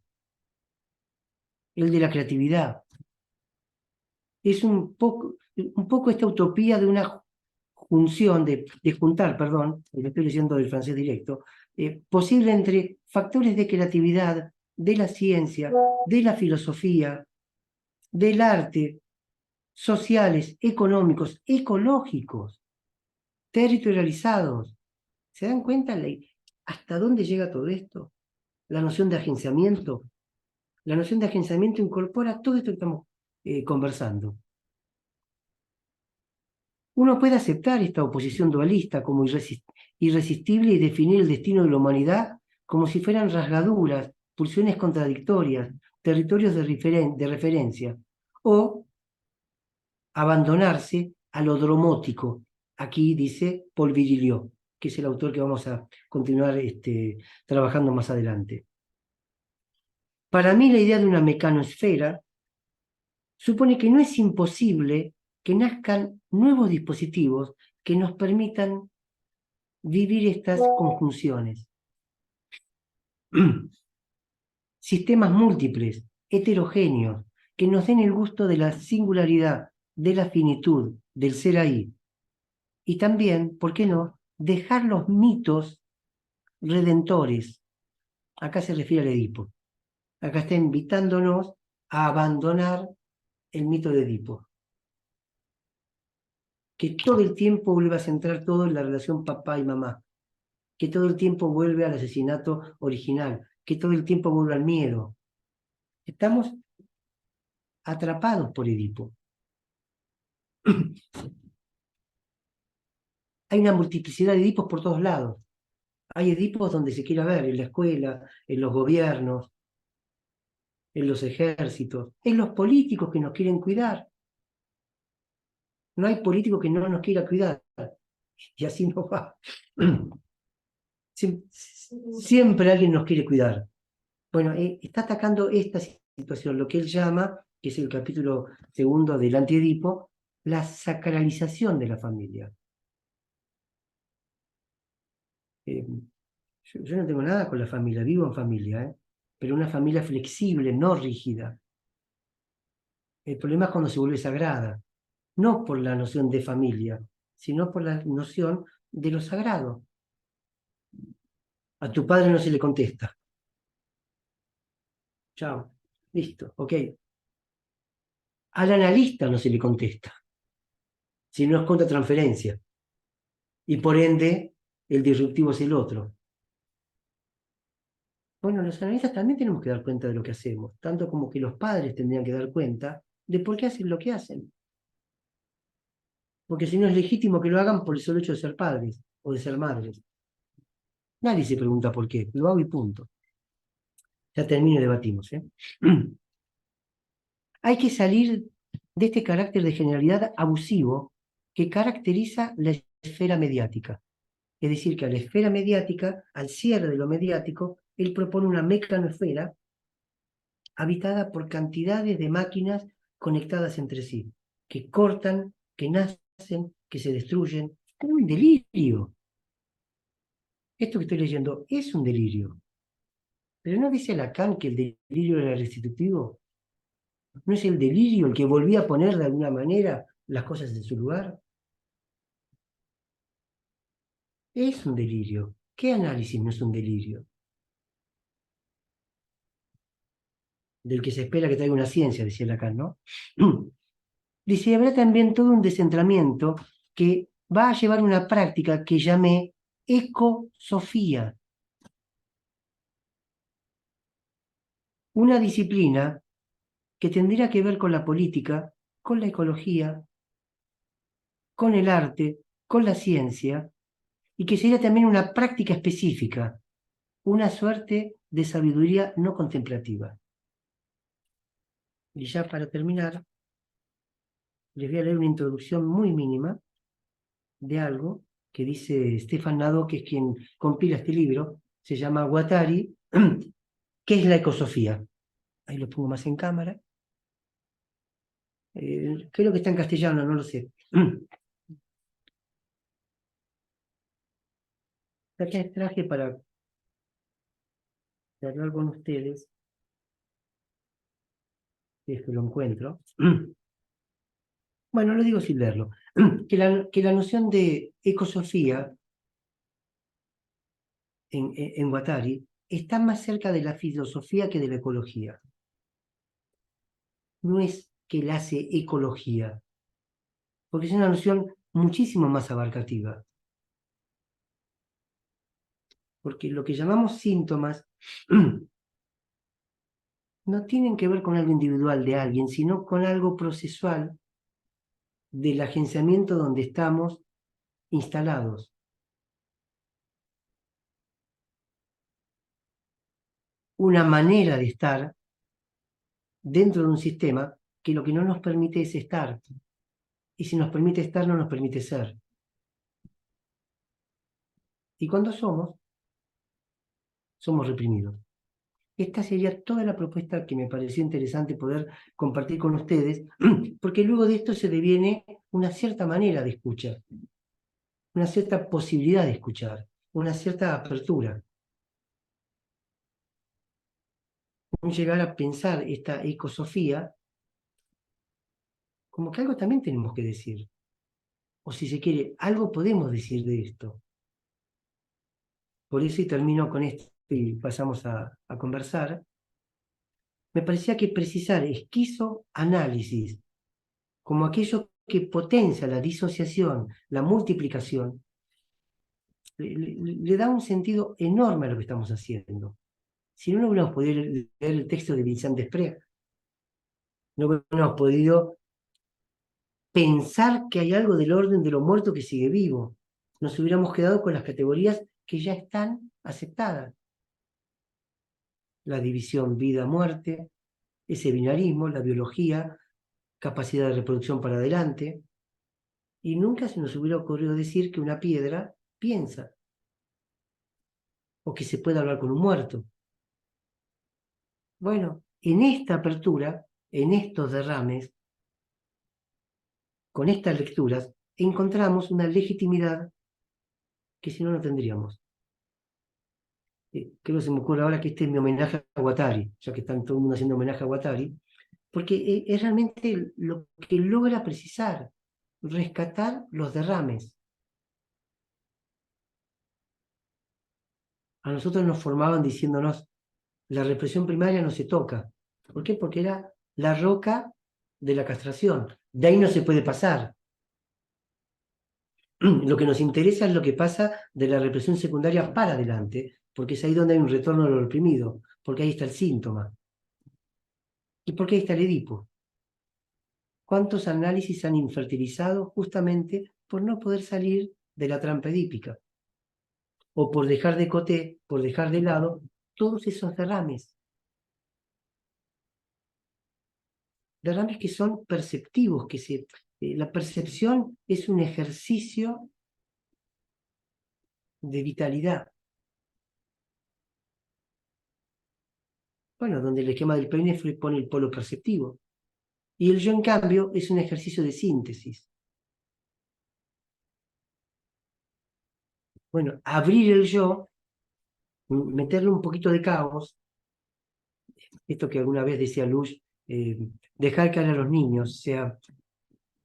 el de la creatividad. Es un poco esta utopía de una junción, de juntar, perdón, lo estoy leyendo del francés directo, posible entre factores de creatividad, de la ciencia, de la filosofía, del arte, sociales, económicos, ecológicos, territorializados. ¿Se dan cuenta hasta dónde llega todo esto? La noción de agenciamiento. La noción de agenciamiento incorpora todo esto que estamos conversando. Uno puede aceptar esta oposición dualista como irresistible y definir el destino de la humanidad como si fueran rasgaduras, pulsiones contradictorias, territorios de referencia, o abandonarse a lo dromótico. Aquí dice Paul Virilio, que es el autor que vamos a continuar trabajando más adelante. Para mí la idea de una mecanosfera supone que no es imposible que nazcan nuevos dispositivos que nos permitan vivir estas conjunciones. Sistemas múltiples, heterogéneos, que nos den el gusto de la singularidad, de la finitud, del ser ahí. Y también, ¿por qué no?, dejar los mitos redentores. Acá se refiere al Edipo. Acá está invitándonos a abandonar el mito de Edipo. Que todo el tiempo vuelva a centrar todo en la relación papá y mamá. Que todo el tiempo vuelve al asesinato original. Que todo el tiempo vuelve al miedo. Estamos atrapados por Edipo. Hay una multiplicidad de Edipos por todos lados. Hay Edipos donde se quiera ver, en la escuela, en los gobiernos, en los ejércitos, en los políticos que nos quieren cuidar. No hay político que no nos quiera cuidar. Y así no va. Siempre alguien nos quiere cuidar. Bueno, está atacando esta situación, lo que él llama, que es el capítulo 2 del Anti-Edipo, la sacralización de la familia. Yo no tengo nada con la familia, vivo en familia, pero una familia flexible, no rígida. El problema es cuando se vuelve sagrada, no por la noción de familia, sino por la noción de lo sagrado. A tu padre no se le contesta. Chao, listo, ok. Al analista no se le contesta, si no es contra transferencia. Y por ende, el disruptivo es el otro. Bueno, los analistas también tenemos que dar cuenta de lo que hacemos, tanto como que los padres tendrían que dar cuenta de por qué hacen lo que hacen. Porque si no es legítimo que lo hagan por el solo hecho de ser padres o de ser madres. Nadie se pregunta por qué, lo hago y punto. Ya termino y debatimos. Hay que salir de este carácter de generalidad abusivo que caracteriza la esfera mediática. Es decir, que a la esfera mediática, al cierre de lo mediático, él propone una mecanosfera habitada por cantidades de máquinas conectadas entre sí, que cortan, que nacen, que se destruyen. Es un delirio. Esto que estoy leyendo es un delirio. Pero ¿no dice Lacan que el delirio era restitutivo? ¿No es el delirio el que volvía a poner de alguna manera las cosas en su lugar? Es un delirio. ¿Qué análisis no es un delirio? Del que se espera que traiga una ciencia, decía Lacan, ¿no? Dice, habrá también todo un descentramiento que va a llevar una práctica que llamé ecosofía. Una disciplina que tendría que ver con la política, con la ecología, con el arte, con la ciencia, y que sería también una práctica específica, una suerte de sabiduría no contemplativa. Y ya para terminar, les voy a leer una introducción muy mínima de algo que dice Stefan Nadeau, que es quien compila este libro, se llama Guattari, ¿qué es la ecosofía? Ahí lo pongo más en cámara. Creo que está en castellano, no lo sé. Acá traje para hablar con ustedes, si es que lo encuentro. Bueno, lo digo sin leerlo. Que la noción de ecosofía en Guattari está más cerca de la filosofía que de la ecología. No es que él hace ecología, porque es una noción muchísimo más abarcativa. Porque lo que llamamos síntomas no tienen que ver con algo individual de alguien, sino con algo procesual del agenciamiento donde estamos instalados. Una manera de estar dentro de un sistema que lo que no nos permite es estar. Y si nos permite estar, no nos permite ser. Y cuando somos reprimidos. Esta sería toda la propuesta que me pareció interesante poder compartir con ustedes, porque luego de esto se deviene una cierta manera de escuchar, una cierta posibilidad de escuchar, una cierta apertura. Llegar a pensar esta ecosofía como que algo también tenemos que decir. O si se quiere, algo podemos decir de esto. Por eso, y termino con esto y pasamos a conversar, me parecía que precisar esquizoanálisis como aquello que potencia la disociación, la multiplicación, le da un sentido enorme a lo que estamos haciendo. Si no, no hubiéramos podido leer el texto de Vincent Desprez, no hubiéramos podido pensar que hay algo del orden de lo muerto que sigue vivo. Nos hubiéramos quedado con las categorías que ya están aceptadas. La división vida-muerte, ese binarismo, la biología, capacidad de reproducción para adelante, y nunca se nos hubiera ocurrido decir que una piedra piensa, o que se puede hablar con un muerto. Bueno, en esta apertura, en estos derrames, con estas lecturas, encontramos una legitimidad que si no, no tendríamos. Creo que se me ocurre ahora que este es mi homenaje a Guattari, ya que están todo el mundo haciendo homenaje a Guattari, porque es realmente lo que logra precisar, rescatar los derrames. A nosotros nos formaban diciéndonos, la represión primaria no se toca. ¿Por qué? Porque era la roca de la castración. De ahí no se puede pasar. Lo que nos interesa es lo que pasa de la represión secundaria para adelante, porque es ahí donde hay un retorno a lo reprimido, porque ahí está el síntoma. ¿Y por qué ahí está el Edipo? ¿Cuántos análisis han infertilizado justamente por no poder salir de la trampa edípica? O por dejar de coté, por dejar de lado todos esos derrames. Derrames que son perceptivos, la percepción es un ejercicio de vitalidad. Bueno, donde el esquema del peine pone el polo perceptivo. Y el yo, en cambio, es un ejercicio de síntesis. Bueno, abrir el yo, meterle un poquito de caos, esto que alguna vez decía Lush, dejar caer a los niños, o sea,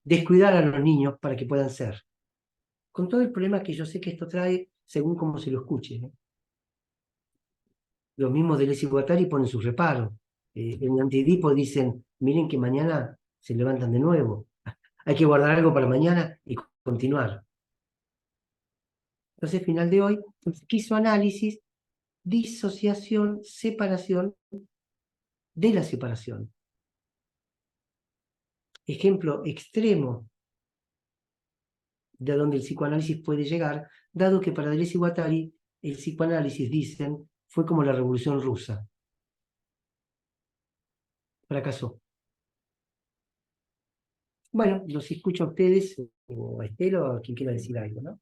descuidar a los niños para que puedan ser. Con todo el problema que yo sé que esto trae según cómo se lo escuche, ¿no? Los mismos de Deleuze y Guattari ponen sus reparos. En Antiedipo dicen, miren que mañana se levantan de nuevo. Hay que guardar algo para mañana y continuar. Entonces, final de hoy, esquizoanálisis, disociación, separación de la separación. Ejemplo extremo de donde el psicoanálisis puede llegar, dado que para Deleuze y Guattari el psicoanálisis, dicen, fue como la Revolución Rusa. Fracasó. Bueno, los escucho a ustedes, o a Estela, o a quien quiera decir algo, ¿no?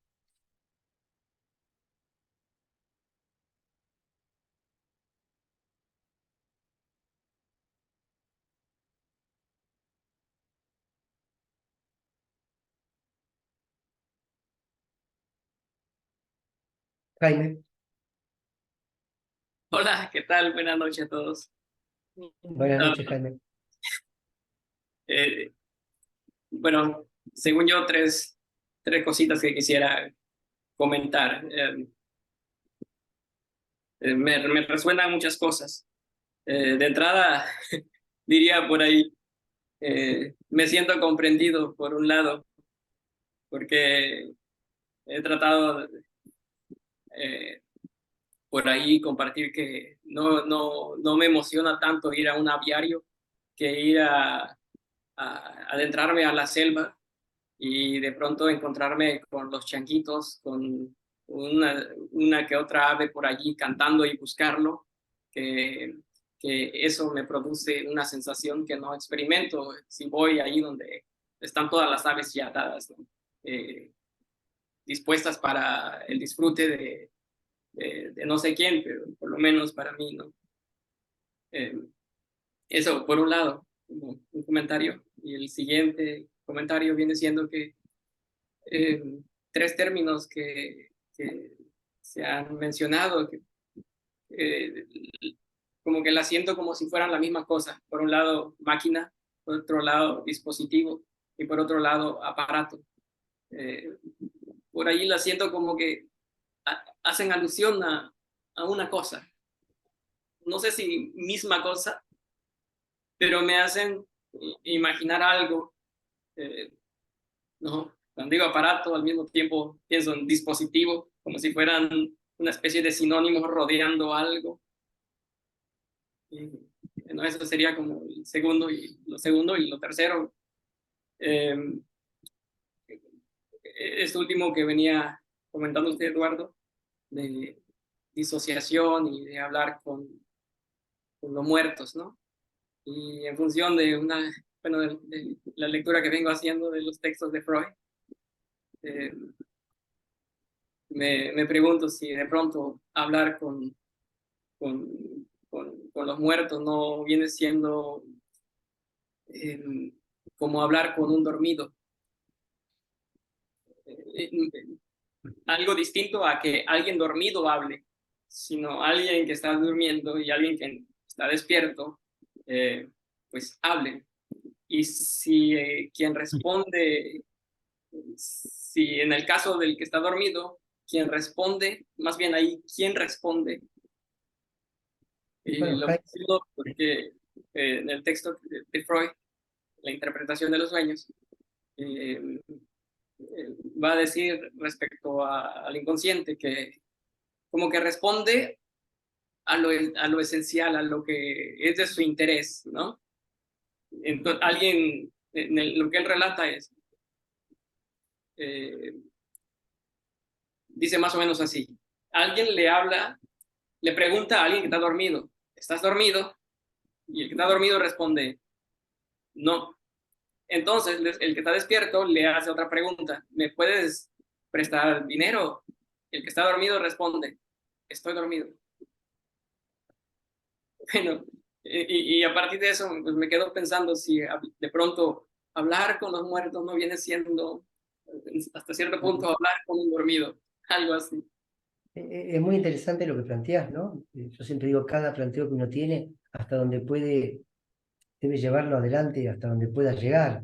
Jaime, Hola, ¿qué tal? Buenas noches a todos. buenas Ah, noches, Jaime. eh, bueno, según yo, tres cositas que quisiera comentar. Me resuenan muchas cosas. De entrada, diría por ahí, me siento comprendido por un lado, porque he tratado por ahí compartir que no me emociona tanto ir a un aviario que ir a adentrarme a la selva y de pronto encontrarme con los changuitos, con una que otra ave por allí cantando y buscarlo, que, que eso me produce una sensación que no experimento si voy ahí donde están todas las aves ya atadas, ¿no? Dispuestas para el disfrute de no sé quién, pero por lo menos para mí, ¿no? Eso, por un lado, como un comentario. Y el siguiente comentario viene siendo que tres términos que se han mencionado, que eh, como que la siento como si fueran la misma cosa. Por un lado, máquina, por otro lado, dispositivo, y por otro lado, aparato. Eh, por ahí la siento como que hacen alusión a una cosa. No sé si misma cosa, pero me hacen imaginar algo. ¿No? Cuando digo aparato, al mismo tiempo pienso en dispositivo, como si fueran una especie de sinónimos rodeando algo. Y, bueno, eso sería como el segundo y lo tercero. Eh, Esto último que venía comentando usted, Eduardo, de disociación y de hablar con los muertos, ¿no? Y en función de de la lectura que vengo haciendo de los textos de Freud, eh, me pregunto si de pronto hablar con, con los muertos no viene siendo eh, como hablar con un dormido. Eh, Algo distinto a que alguien dormido hable, sino alguien que está durmiendo y alguien que está despierto, pues hablen. Y si quien responde, si en el caso del que está dormido, quien responde, más bien ahí, ¿quién responde? Y Bueno, lo menciono porque en el texto de Freud, la interpretación de los sueños, eh, va a decir respecto al inconsciente que como que responde a lo esencial, a lo que es de su interés, ¿no? Entonces, alguien, lo que él relata es, eh, dice más o menos así, alguien le habla, le pregunta a alguien que está dormido, ¿estás dormido? Y el que está dormido responde, no. Entonces, el que está despierto le hace otra pregunta, ¿me puedes prestar dinero? El que está dormido responde, estoy dormido. Bueno, y a partir de eso, pues me quedo pensando si de pronto hablar con los muertos no viene siendo, hasta cierto punto, hablar con un dormido, algo así. Es muy interesante lo que planteás, ¿no? Yo siempre digo, cada planteo que uno tiene, hasta donde puede, debe llevarlo adelante, hasta donde pueda llegar.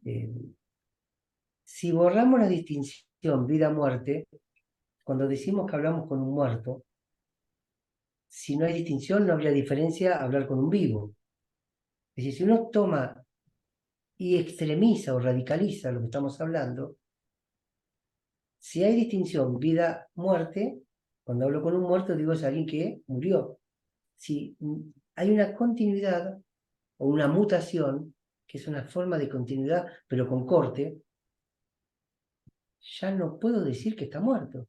Eh, si borramos la distinción vida-muerte, cuando decimos que hablamos con un muerto, si no hay distinción, no habría diferencia hablar con un vivo. Es decir, si uno toma y extremiza o radicaliza lo que estamos hablando, si hay distinción vida-muerte, cuando hablo con un muerto digo es alguien que murió. Si hay una continuidad o una mutación, que es una forma de continuidad, pero con corte, ya no puedo decir que está muerto.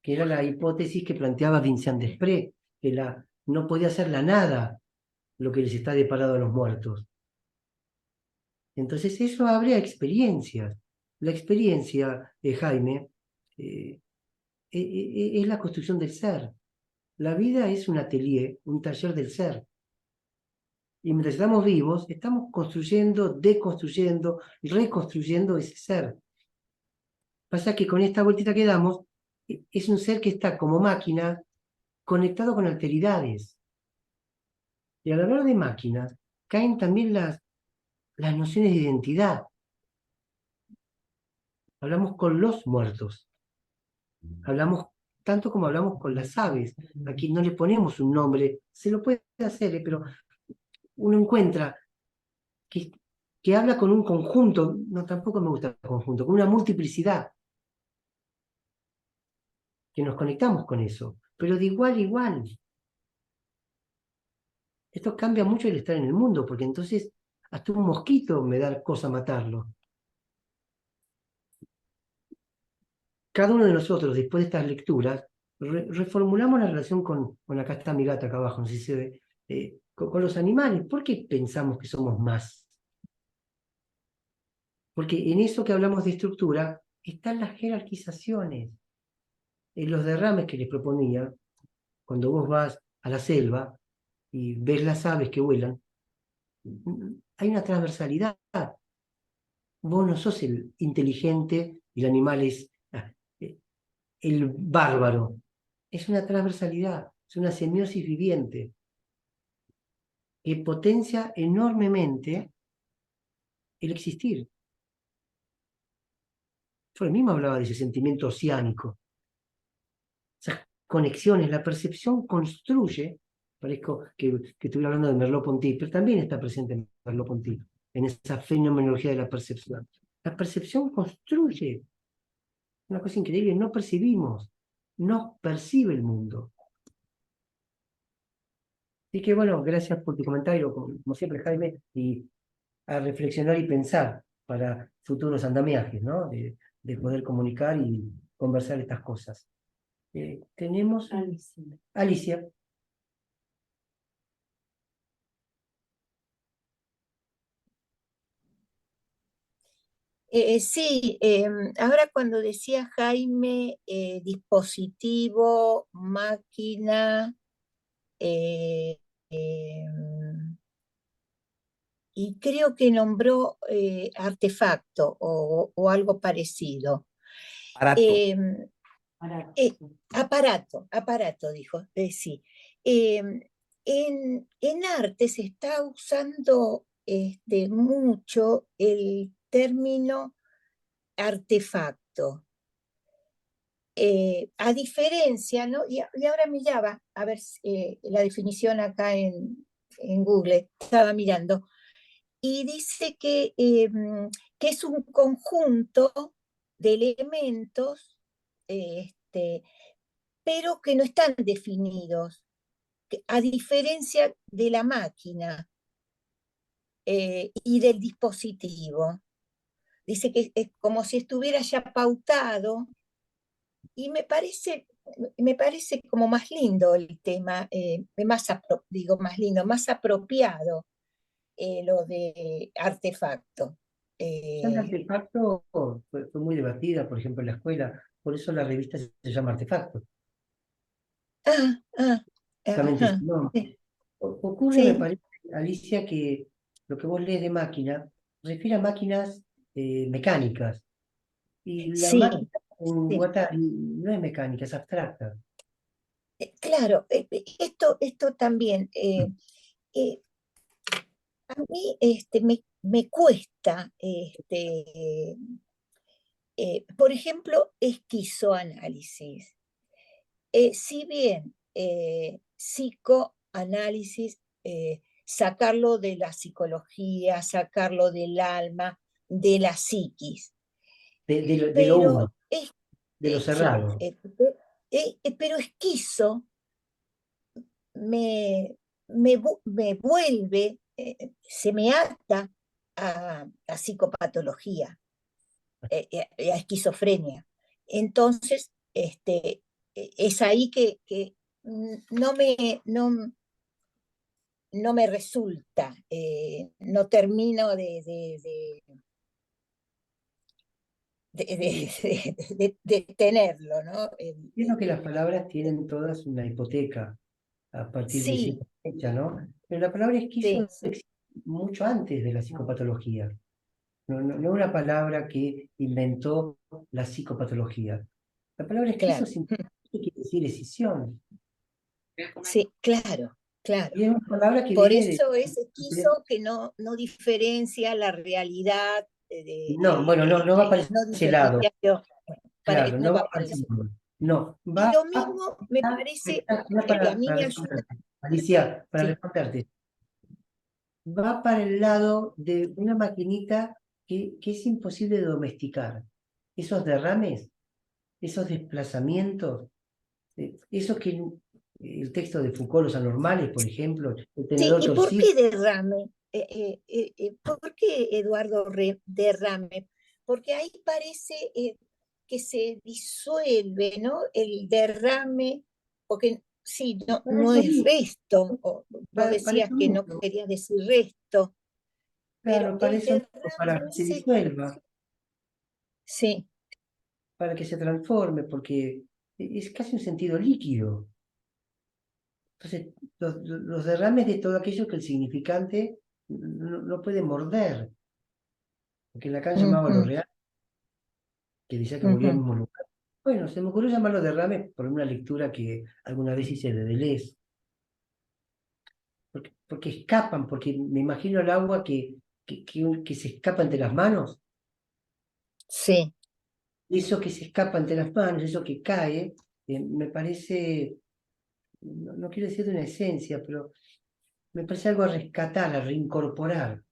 Que era la hipótesis que planteaba Vincent Desprez, que no podía ser la nada lo que les está deparado a los muertos. Entonces eso abre a experiencias. La experiencia, Jaime, es la construcción del ser. La vida es un atelier, un taller del ser. Y mientras estamos vivos, estamos construyendo, deconstruyendo, reconstruyendo ese ser. Pasa que con esta vueltita que damos, es un ser que está como máquina conectado con alteridades. Y al hablar de máquinas, caen también las nociones de identidad. Hablamos con los muertos. Hablamos tanto como hablamos con las aves. Aquí no le ponemos un nombre, se lo puede hacer, pero uno encuentra que que habla con un conjunto, no, tampoco me gusta el conjunto, con una multiplicidad, que nos conectamos con eso, pero de igual a igual. Esto cambia mucho el estar en el mundo, porque entonces hasta un mosquito me da cosa matarlo. Cada uno de nosotros, después de estas lecturas, reformulamos la relación acá está mi gata acá abajo, no sé si se ve, con los animales. ¿Por qué pensamos que somos más? Porque en eso que hablamos de estructura están las jerarquizaciones, en los derrames que les proponía, cuando vos vas a la selva y ves las aves que vuelan, hay una transversalidad. Vos no sos el inteligente y el animal es el bárbaro. Es una transversalidad, es una semiosis viviente que potencia enormemente el existir. Yo mismo hablaba de ese sentimiento oceánico. Esas conexiones, la percepción construye, parezco que estuviera hablando de Merleau-Ponty, pero también está presente en Merleau-Ponty, en esa fenomenología de la percepción. La percepción construye, una cosa increíble, no percibimos, no percibe el mundo. Así que bueno, gracias por tu comentario, como siempre, Jaime, y a reflexionar y pensar para futuros andamiajes, ¿no? De poder comunicar y conversar estas cosas. Tenemos Alicia. Sí, ahora cuando decía Jaime, dispositivo, máquina, eh, em, y creo que nombró artefacto o algo parecido. Aparato. Em, aparato, dijo, sí. En arte se está usando mucho el término artefacto. A diferencia, ¿no? Y ahora miraba, a ver la definición acá en Google, estaba mirando, y dice que es un conjunto de elementos, pero que no están definidos, a diferencia de la máquina y del dispositivo. Dice que es como si estuviera ya pautado, y me parece como más lindo el tema, más lindo, más apropiado lo de artefacto. El artefacto fue muy debatida, por ejemplo, en la escuela, por eso la revista se llama Artefacto. Justamente ese Ajá, nombre. Ocurre, me sí, parece, Alicia, que lo que vos lees de máquina refiere a máquinas mecánicas. Y la sí, máquina en sí. Guattari no es mecánica, es abstracta. Claro, esto también. A mí me cuesta, por ejemplo, esquizoanálisis. Si bien psicoanálisis, sacarlo de la psicología, sacarlo del alma, de la psiquis, De lo pero uno, de lo sí, cerrado. pero esquizo me vuelve, se me ata a psicopatología, a esquizofrenia. Entonces, es ahí que no no me resulta, no termino Sí, de tenerlo, ¿no? entiendo que las palabras tienen todas una hipoteca a partir de Sí, cierta fecha, ¿no? Pero la palabra sí, esquizo existe mucho antes de la psicopatología. No una palabra que inventó la psicopatología. La palabra esquizo claro. simplemente quiere decir escisión. Sí, claro, claro. Y es una palabra que Por viene eso es esquizo que no diferencia la realidad No, bueno, no va para no ese lado. diferencia, Claro, no no va va por para ese eso. lado. No, Y va lo mismo me parece no que a mí para me ayuda, responderte. Alicia, para sí, responderte. va para el lado de una maquinita que es imposible de domesticar. Esos derrames, esos desplazamientos, eso que el texto de Foucault, Los Anormales, por ejemplo, el Sí, tenedor ¿y por torcido, qué derrame? ¿Por qué Eduardo derrame? Porque ahí parece que se disuelve, ¿no? El derrame, porque sí, no, para no eso es mismo, resto, o vos para decías eso que no mismo, querías decir resto, pero claro, para el eso mismo, derrame para que se ese, disuelva, sí, para que se transforme, porque es casi un sentido líquido. Entonces, los derrames de todo aquello que el significante no puede morder, porque Lacan llamaba lo ujú, real, que decía que volvía al ujú, mismo lugar. Bueno, se me ocurrió llamarlo derrames por una lectura que alguna vez hice de Deleuze, porque escapan, porque me imagino el agua que se escapa entre las manos, sí, eso que se escapa entre las manos, eso que cae, me parece, no quiero decir de una esencia, pero me parece algo a rescatar, a reincorporar,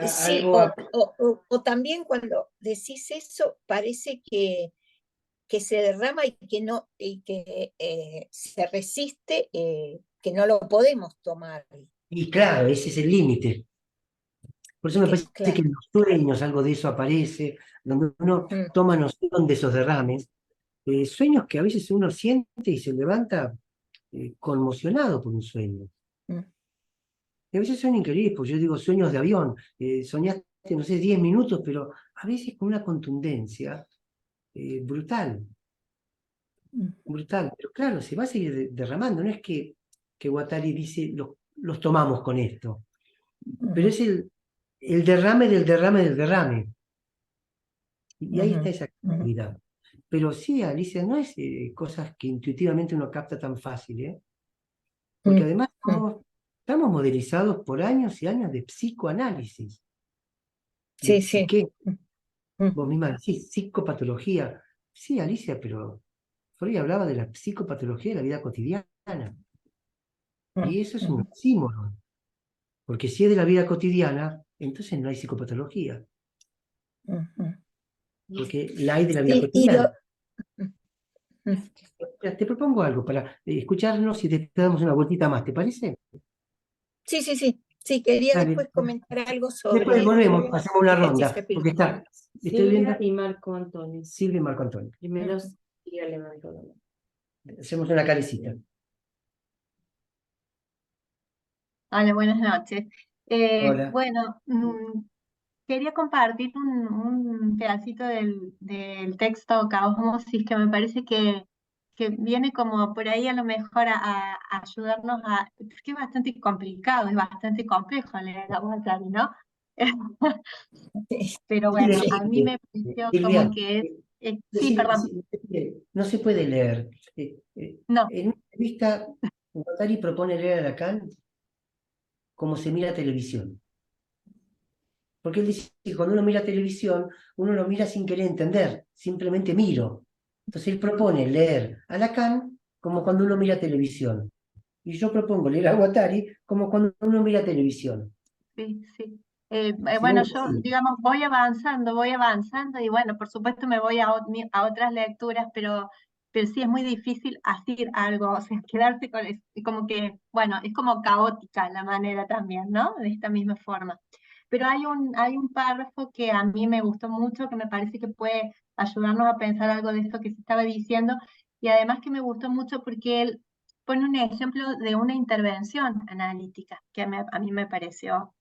sí, algo a... o también cuando decís eso, parece que se derrama y que no, y que se resiste, que no lo podemos tomar. Y claro, ese es el límite. Por eso me parece que Claro. en los sueños algo de eso aparece, donde uno Mm, toma noción de esos derrames, sueños que a veces uno siente y se levanta conmocionado por un sueño. mm, Y a veces son increíbles, porque yo digo sueños de avión, soñaste, no sé, 10 minutos, pero a veces con una contundencia brutal, mm, brutal. Pero claro, se va a seguir derramando, no es que Guattari dice, los tomamos con esto, pero ujú, es el derrame del derrame del derrame. Y ahí está ujú, esa ujú, claridad. Pero sí, Alicia, no es cosas que intuitivamente uno capta tan fácil, ¿eh? Porque mm, además mm. estamos modelizados por años y años de psicoanálisis, de Sí, sí. psique, Mm, mm, vos misma decís, psicopatología. Sí, Alicia, pero Freud hablaba de la psicopatología de la vida cotidiana. mm, Y eso es un ujú, oxímoron, porque si es de la vida cotidiana, entonces no hay psicopatología, ujú. porque la hay de la vida Sí, y lo, cotidiana. mm, mm. Te propongo algo para escucharnos y te damos una vueltita más, ¿te parece? Sí, sí, sí. Sí, quería Dale. después comentar algo Después sobre volvemos, hacemos una ejercicio ronda, porque espiritual. estoy viendo Silvia y Marco Antonio. Silvia y Marco Antonio. Primero Silvia levantó la mano. Hacemos una carecita. Hola, buenas noches. Hola. Bueno, quería compartir un pedacito del texto Caosmosis que me parece que viene como por ahí a lo mejor a ayudarnos a... Es que es bastante complicado, es bastante complejo leer a Guattari, ¿no? Sí, Pero bueno, sí. a mí me pareció como Silvia, que sí, sí, perdón, sí, no se puede leer. no, En una entrevista, Guattari propone leer a Lacan como se mira televisión. Porque él dice que cuando uno mira televisión, uno lo mira sin querer entender, simplemente miro. Entonces él propone leer a Lacan como cuando uno mira televisión. Y yo propongo leer a Guattari como cuando uno mira televisión. sí, sí. Si no Bueno, es yo, así. digamos, voy avanzando y bueno, por supuesto me voy a otras lecturas, pero sí es muy difícil hacer algo, o sea, quedarse con como que, bueno, es como caótica la manera también, ¿no? De esta misma forma. Pero hay un párrafo que a mí me gustó mucho, que me parece que puede ayudarnos a pensar algo de esto que se estaba diciendo, y además que me gustó mucho porque él pone un ejemplo de una intervención analítica, que a mí me pareció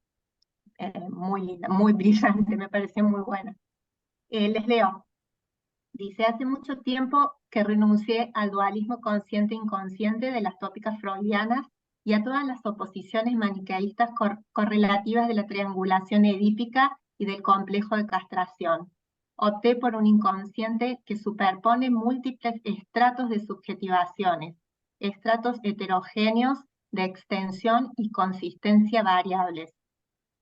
muy linda, muy brillante, me pareció muy buena. Les leo. Dice, hace mucho tiempo que renuncié al dualismo consciente-inconsciente de las tópicas freudianas y a todas las oposiciones maniqueístas correlativas de la triangulación edípica y del complejo de castración. Opté por un inconsciente que superpone múltiples estratos de subjetivaciones, estratos heterogéneos de extensión y consistencia variables.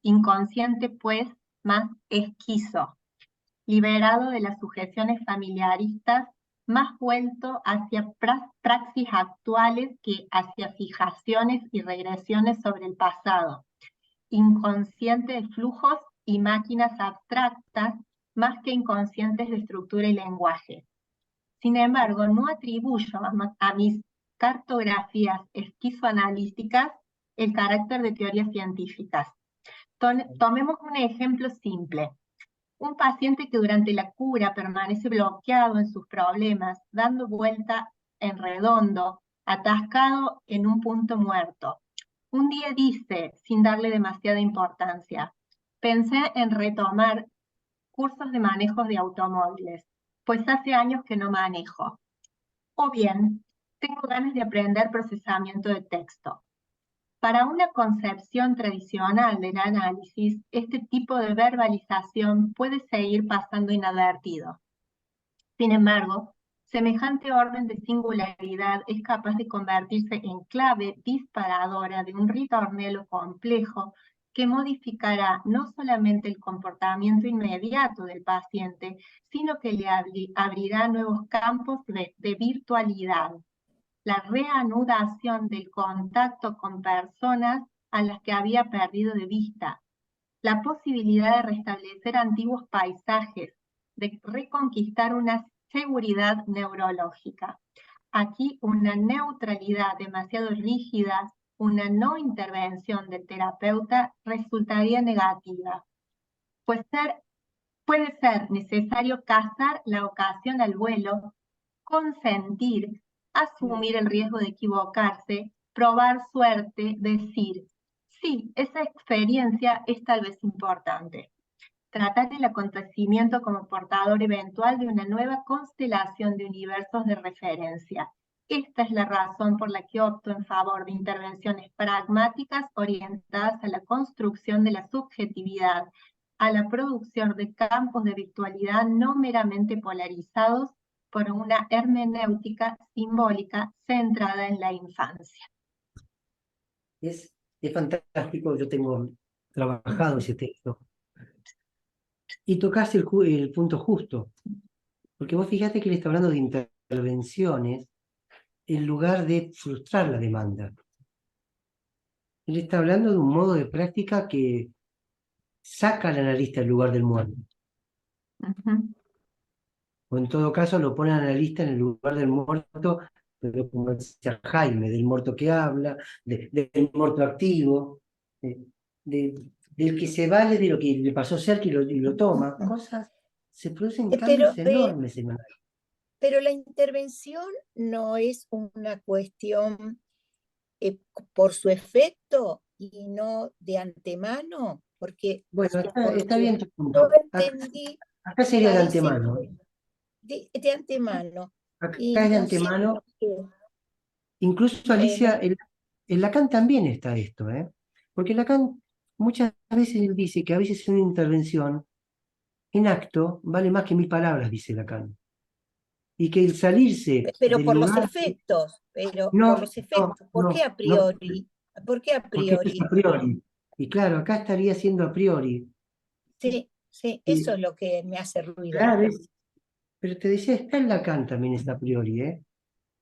Inconsciente, pues, más esquizo, liberado de las sujeciones familiaristas más vuelto hacia praxis actuales que hacia fijaciones y regresiones sobre el pasado, inconsciente de flujos y máquinas abstractas más que inconscientes de estructura y lenguaje. Sin embargo, no atribuyo a mis cartografías esquizoanalíticas el carácter de teorías científicas. Tomemos un ejemplo simple. Un paciente que durante la cura permanece bloqueado en sus problemas, dando vuelta en redondo, atascado en un punto muerto. Un día dice, sin darle demasiada importancia, pensé en retomar cursos de manejo de automóviles, pues hace años que no manejo. O bien, tengo ganas de aprender procesamiento de texto. Para una concepción tradicional del análisis, este tipo de verbalización puede seguir pasando inadvertido. Sin embargo, semejante orden de singularidad es capaz de convertirse en clave disparadora de un ritornelo complejo que modificará no solamente el comportamiento inmediato del paciente, sino que le abrirá nuevos campos de virtualidad. La reanudación del contacto con personas a las que había perdido de vista, la posibilidad de restablecer antiguos paisajes, de reconquistar una seguridad neurológica. Aquí una neutralidad demasiado rígida, una no intervención del terapeuta resultaría negativa, pues puede ser necesario cazar la ocasión al vuelo, consentir, asumir el riesgo de equivocarse, probar suerte, decir, sí, esa experiencia es tal vez importante. Tratar el acontecimiento como portador eventual de una nueva constelación de universos de referencia. Esta es la razón por la que opto en favor de intervenciones pragmáticas orientadas a la construcción de la subjetividad, a la producción de campos de virtualidad no meramente polarizados por una hermenéutica simbólica centrada en la infancia. Es fantástico, yo tengo trabajado ese texto. Y tocaste el punto justo, porque vos fíjate que él está hablando de intervenciones en lugar de frustrar la demanda. Él está hablando de un modo de práctica que saca al analista del lugar del muerto. O en todo caso lo pone al analista en el lugar del muerto, pero como decía Jaime, del muerto que habla, del muerto activo, del que se vale de lo que le pasó cerca y lo toma. Cosas, se producen cambios enormes en la... Pero la intervención no es una cuestión por su efecto y no de antemano, porque Bueno, está bien tu yo punto. entendí, Acá sería de parece antemano. de antemano. Acá Y es de no sé antemano. por qué. Incluso Alicia, en Lacan también está esto, ¿eh? Porque Lacan muchas veces él dice que a veces una intervención en acto vale más que 1000 palabras, dice Lacan. Y que el salirse Pero del por los lugar... efectos, pero por No, los efectos. ¿Por qué a no, priori? ¿Por qué a porque esto es priori? a priori. Y claro, acá estaría siendo a priori. Sí, sí, Y, eso es lo que me hace ruido. claro, pero te decía, está en Lacan también está a priori, ¿eh?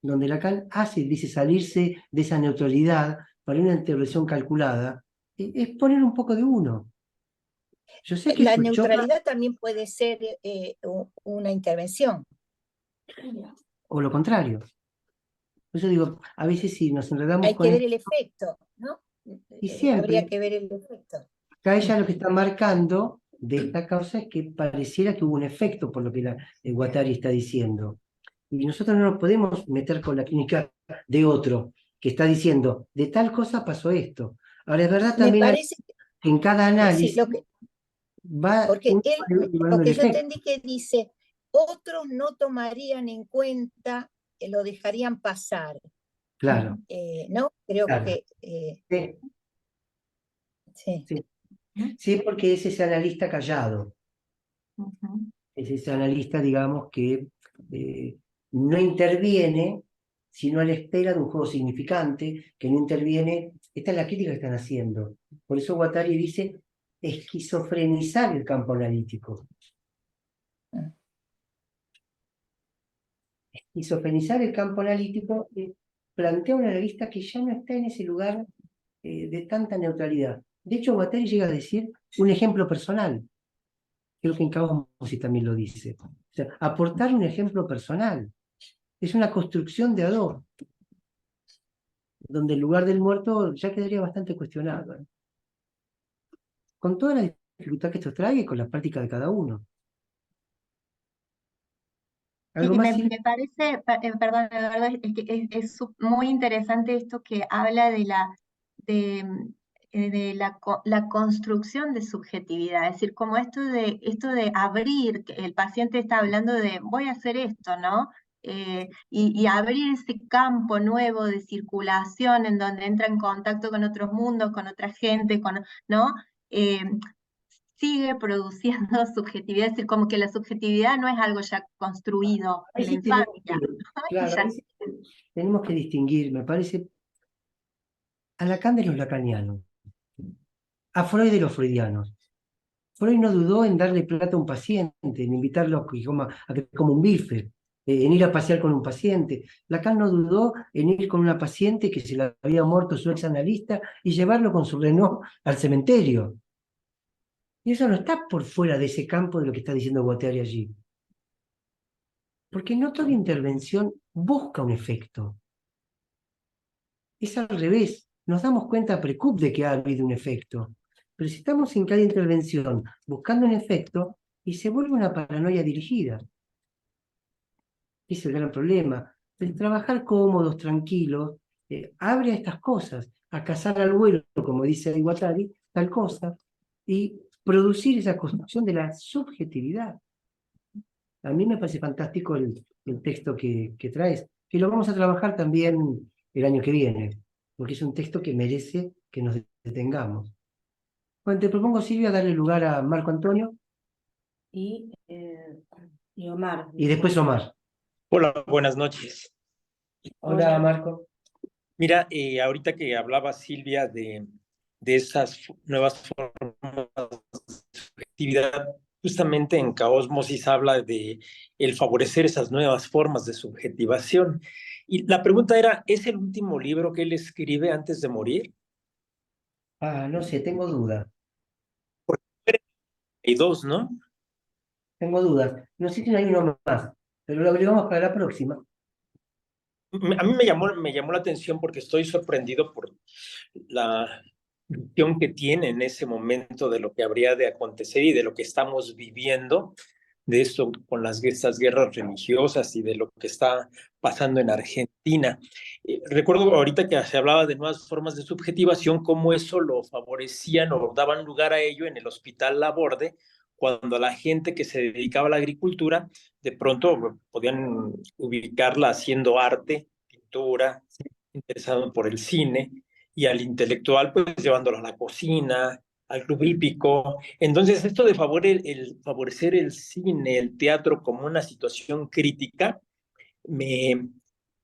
Donde Lacan dice salirse de esa neutralidad para una intervención calculada, es poner un poco de uno. Yo sé que La eso choca, neutralidad también puede ser una intervención. o lo contrario. Por eso digo, a veces si nos enredamos Hay con que ver esto, el efecto, ¿no? y Habría siempre, que ver el efecto. acá ella lo que está marcando de esta causa es que pareciera que hubo un efecto por lo que Guattari está diciendo. Y nosotros no nos podemos meter con la clínica de otro que está diciendo, de tal cosa pasó esto. Ahora, es verdad Me también parece que en cada que sí, análisis porque uno él, va evaluando lo el que yo efecto. entendí que dice, otros no tomarían en cuenta, lo dejarían pasar, Claro, ¿no? Creo claro. que Sí, sí. sí. Sí, porque es ese analista callado. Es ese analista, digamos, que no interviene, sino a la espera de un juego significante, que no interviene. Esta es la crítica que están haciendo. Por eso Guattari dice esquizofrenizar el campo analítico. isofenizar el campo analítico, plantea una revista que ya no está en ese lugar de tanta neutralidad. De hecho, Guattari llega a decir un ejemplo personal. Creo que en Caos Mossi también lo dice. O sea, aportar un ejemplo personal. Es una construcción de a dos, donde el lugar del muerto ya quedaría bastante cuestionado, ¿eh? Con toda la dificultad que esto trae y con la práctica de cada uno. ¿Algo Sí, más, me Silvia? parece, perdón, Eduardo, es que es muy interesante esto que habla de, la construcción de subjetividad, es decir, como esto de abrir, que el paciente está hablando de voy a hacer esto, ¿no? Y abrir ese campo nuevo de circulación en donde entra en contacto con otros mundos, con otra gente, ¿no? Eh, Sigue produciendo subjetividad, es decir, como que la subjetividad no es algo ya construido Ahí en la sí tenemos infancia, y claro, ya ahí sí tenemos que distinguir, me parece, a Lacan de los lacanianos, a Freud de los freudianos. Freud no dudó en darle plata a un paciente, en invitarlo a que coma un bife, en ir a pasear con un paciente. Lacan no dudó en ir con una paciente que se le había muerto su ex analista y llevarlo con su Renault al cementerio. Y eso no está por fuera de ese campo de lo que está diciendo Guattari allí. Porque no toda intervención busca un efecto. Es al revés. Nos damos cuenta precup de que ha habido un efecto. Pero si estamos en cada intervención buscando un efecto, y se vuelve una paranoia dirigida. Ese es el gran problema. El trabajar cómodos, tranquilos, abre a estas cosas, a cazar al vuelo, como dice Guattari, tal cosa, y producir esa construcción de la subjetividad. A mí me parece fantástico el texto que traes, que lo vamos a trabajar también el año que viene, porque es un texto que merece que nos detengamos. Bueno, te propongo, Silvia, darle lugar a Marco Antonio Y, Omar. y después Omar. Hola, buenas noches. Hola, Marco. Mira, ahorita que hablaba Silvia de esas nuevas formas de subjetividad, justamente en Caosmosis habla de el favorecer esas nuevas formas de subjetivación. Y la pregunta era, ¿es el último libro que él escribe antes de morir? Ah, no sé, tengo dudas. Hay dos, ¿no? Tengo dudas. No sé si no hay uno más, pero lo agregamos para la próxima. A mí me llamó la atención porque estoy sorprendido por la visión que tiene en ese momento de lo que habría de acontecer y de lo que estamos viviendo, de esto con estas guerras religiosas y de lo que está pasando en Argentina. Recuerdo ahorita que se hablaba de nuevas formas de subjetivación, cómo eso lo favorecían o daban lugar a ello en el Hospital Laborde, cuando la gente que se dedicaba a la agricultura de pronto podían ubicarla haciendo arte, pintura, interesado por el cine, y al intelectual pues llevándolo a la cocina, al club hípico. Entonces esto de favorecer el cine, el teatro como una situación crítica, me,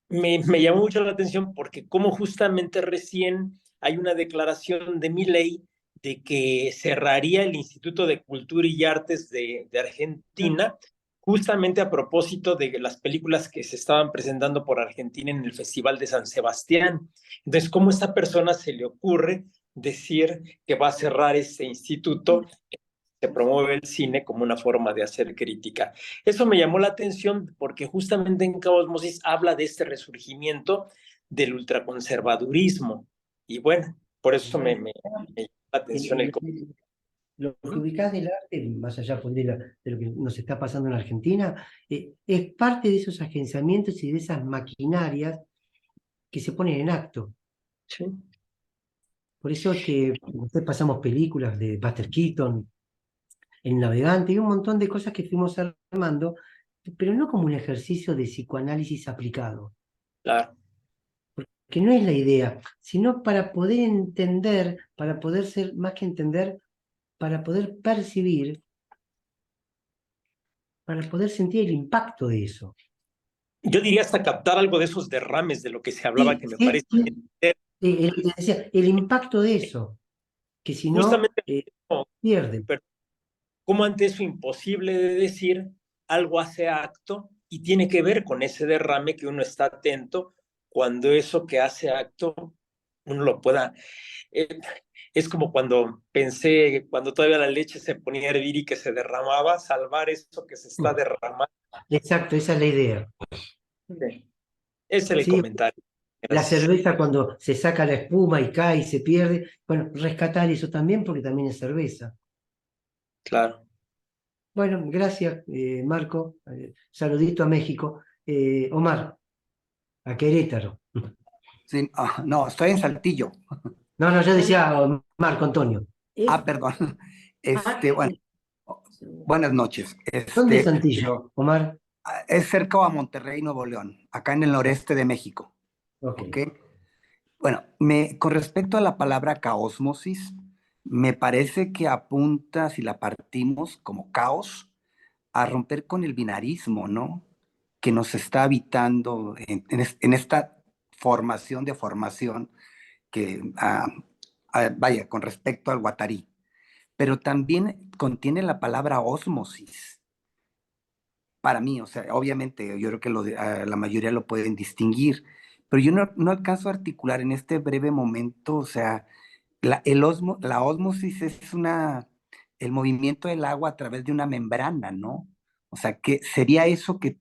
me llamó mucho la atención porque como justamente recién hay una declaración de Milei de que cerraría el Instituto de Cultura y Artes de Argentina, justamente a propósito de las películas que se estaban presentando por Argentina en el Festival de San Sebastián. Entonces, ¿cómo a esta persona se le ocurre decir que va a cerrar ese instituto? Se promueve el cine como una forma de hacer crítica. Eso me llamó la atención porque justamente en Caosmosis habla de este resurgimiento del ultraconservadurismo. Y bueno, por eso me llamó la atención el Lo que ubicás del arte, más allá pues, de lo que nos está pasando en Argentina, es parte de esos agenciamientos y de esas maquinarias que se ponen en acto. Sí. Por eso es que después pasamos películas de Buster Keaton, El Navegante y un montón de cosas que fuimos armando, pero no como un ejercicio de psicoanálisis aplicado, Claro. que no es la idea, sino para poder entender, para poder ser, más que entender, para poder percibir, para poder sentir el impacto de eso. Yo diría hasta captar algo de esos derrames de lo que se hablaba Sí, que me sí, parece sí. Decía, el impacto de eso, que si no, justamente pierde. pero como ante eso imposible de decir, algo hace acto y tiene que ver con ese derrame que uno está atento cuando eso que hace acto uno lo pueda... es como cuando pensé, cuando todavía la leche se ponía a hervir y que se derramaba, salvar eso que se está derramando. Exacto, esa es la idea. Ese es el Sí, comentario. la Gracias. cerveza cuando se saca la espuma y cae y se pierde, bueno, rescatar eso también porque también es cerveza. Claro. Bueno, gracias, Marco. Saludito a México. Omar, a Querétaro. Sí, no, estoy en Saltillo. No, no, yo decía Marco Antonio. Perdón. Ah, Bueno, buenas noches. ¿Dónde es Saltillo, Omar? Es cerca a Monterrey, Nuevo León, acá en el noreste de México. Ok. ¿Ok? Bueno, con respecto a la palabra caósmosis, me parece que apunta, si la partimos como caos, a romper con el binarismo, ¿no? Que nos está habitando en esta formación de formación que, vaya, con respecto al guatarí. Pero también contiene la palabra ósmosis. Para mí, o sea, obviamente, yo creo que la mayoría lo pueden distinguir, pero yo no alcanzo a articular en este breve momento, o sea, la ósmosis es el movimiento del agua a través de una membrana, ¿no? O sea, que sería eso que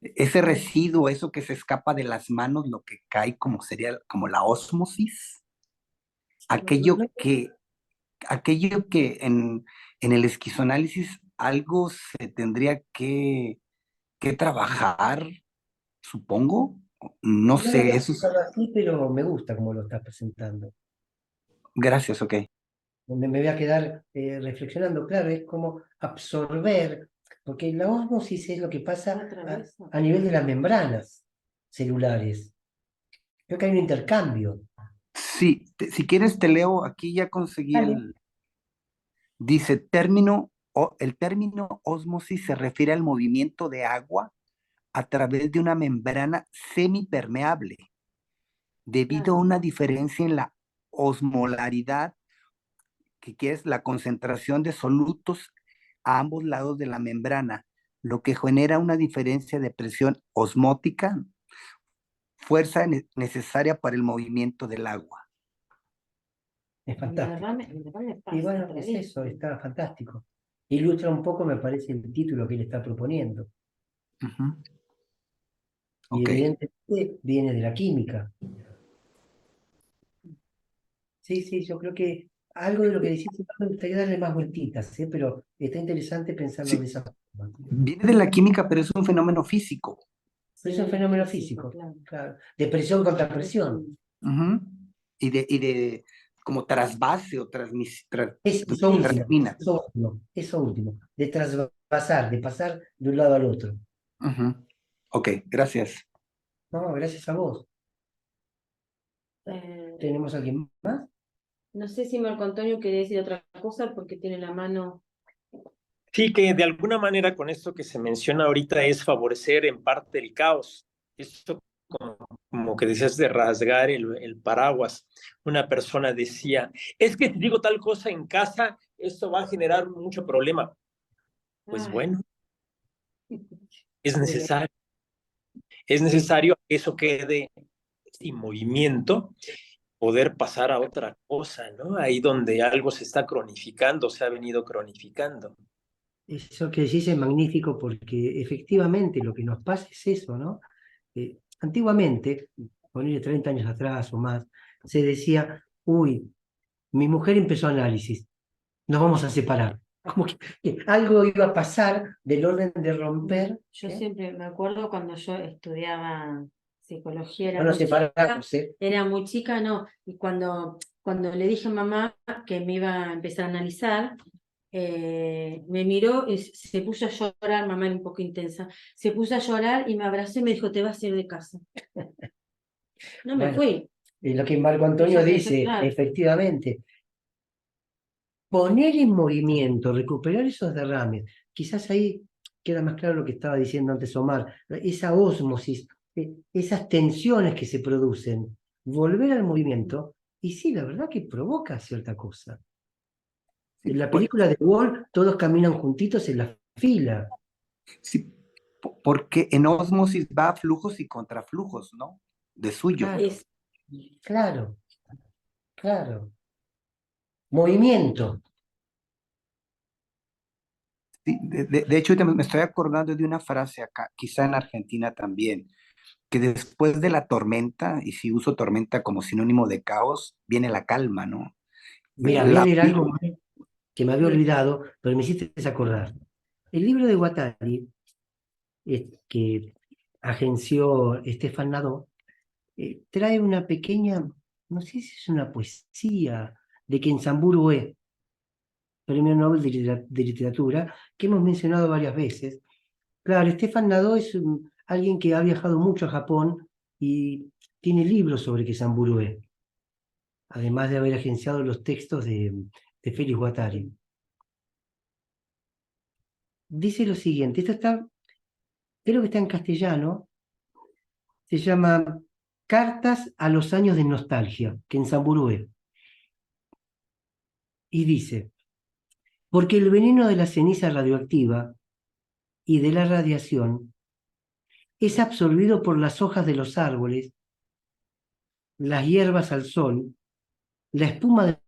ese residuo, eso que se escapa de las manos, lo que cae como sería como la ósmosis, aquello No, que, aquello que en el esquizoanálisis algo se tendría que trabajar, supongo. No no lo sé, había eso es. pensado así, pero me gusta cómo lo estás presentando. Gracias, ok. Me voy a quedar reflexionando, claro, es como absorber, porque la ósmosis es lo que pasa a nivel de las membranas celulares. Creo que hay un intercambio. Sí, si quieres te leo, aquí ya conseguí Dale. dice, el término ósmosis se refiere al movimiento de agua a través de una membrana semipermeable, debido a una diferencia en la osmolaridad, que es la concentración de solutos a ambos lados de la membrana, lo que genera una diferencia de presión osmótica, fuerza necesaria para el movimiento del agua. Es fantástico. Y bueno, es eso, está fantástico. Ilustra un poco, me parece, el título que él está proponiendo. Ujú. Y Ok. evidentemente viene de la química. Sí, sí, yo creo que algo de lo que decís me gustaría darle más vueltitas, ¿eh? Pero está interesante pensarlo de Sí, esa forma. viene de la química, pero es un fenómeno físico. Es un fenómeno físico, claro. De presión contra presión. Ujú. Y de como trasvase o Eso último, transmina. eso último. De trasvasar, de pasar de un lado al otro. Ujú. Ok, gracias. No, gracias a vos. ¿Tenemos alguien más? No sé si Marco Antonio quiere decir otra cosa porque tiene la mano. Sí, que de alguna manera con esto que se menciona ahorita es favorecer en parte el caos. Esto como que decías de rasgar el paraguas. Una persona decía, es que si digo tal cosa en casa, esto va a generar mucho problema. Pues bueno, es necesario. Es necesario que eso quede sin movimiento, poder pasar a otra cosa, ¿no? Ahí donde algo se está cronificando, se ha venido cronificando. Eso que decís es magnífico porque efectivamente lo que nos pasa es eso, ¿no? Antiguamente, ponele 30 años atrás o más, se decía, uy, mi mujer empezó análisis, nos vamos a separar. Como que algo iba a pasar del orden de romper. Yo siempre me acuerdo cuando yo estudiaba psicología, No nos separamos, ¿eh? era muy chica, no, y cuando le dije a mamá que me iba a empezar a analizar, me miró y se puso a llorar, mamá era un poco intensa, se puso a llorar y me abrazó y me dijo, te vas a ir de casa. No me Bueno, fui. lo que Marco Antonio Ella pensó, dice, claro, efectivamente, poner en movimiento, recuperar esos derrames. Quizás ahí queda más claro lo que estaba diciendo antes Omar, esa ósmosis, esas tensiones que se producen, volver al movimiento, y sí, la verdad que provoca cierta cosa. Sí, En la película de Wall, todos caminan juntitos en la fila. sí, Porque en ósmosis va a flujos y contraflujos, ¿no? De suyo. Claro, Es, claro, claro. Movimiento. Sí, de hecho, me estoy acordando de una frase acá, quizá en Argentina también, que después de la tormenta, y si uso tormenta como sinónimo de caos, viene la calma, ¿no? Mira, voy a La, leer algo que me había sí. olvidado, pero me hiciste acordar. El libro de Guattari, que agenció Estefan Nadó, trae una pequeña, no sé si es una poesía, de Kenzaburo Ué, Premio Nobel de Literatura, que hemos mencionado varias veces. Claro, Estefan Nadó es alguien que ha viajado mucho a Japón y tiene libros sobre Kenzaburo Ué, además de haber agenciado los textos de Félix Guattari. Dice lo siguiente, esto está, creo que está en castellano, se llama Cartas a los años de nostalgia, Kenzaburo Ué, y dice, porque el veneno de la ceniza radioactiva y de la radiación es absorbido por las hojas de los árboles, las hierbas al sol, la espuma de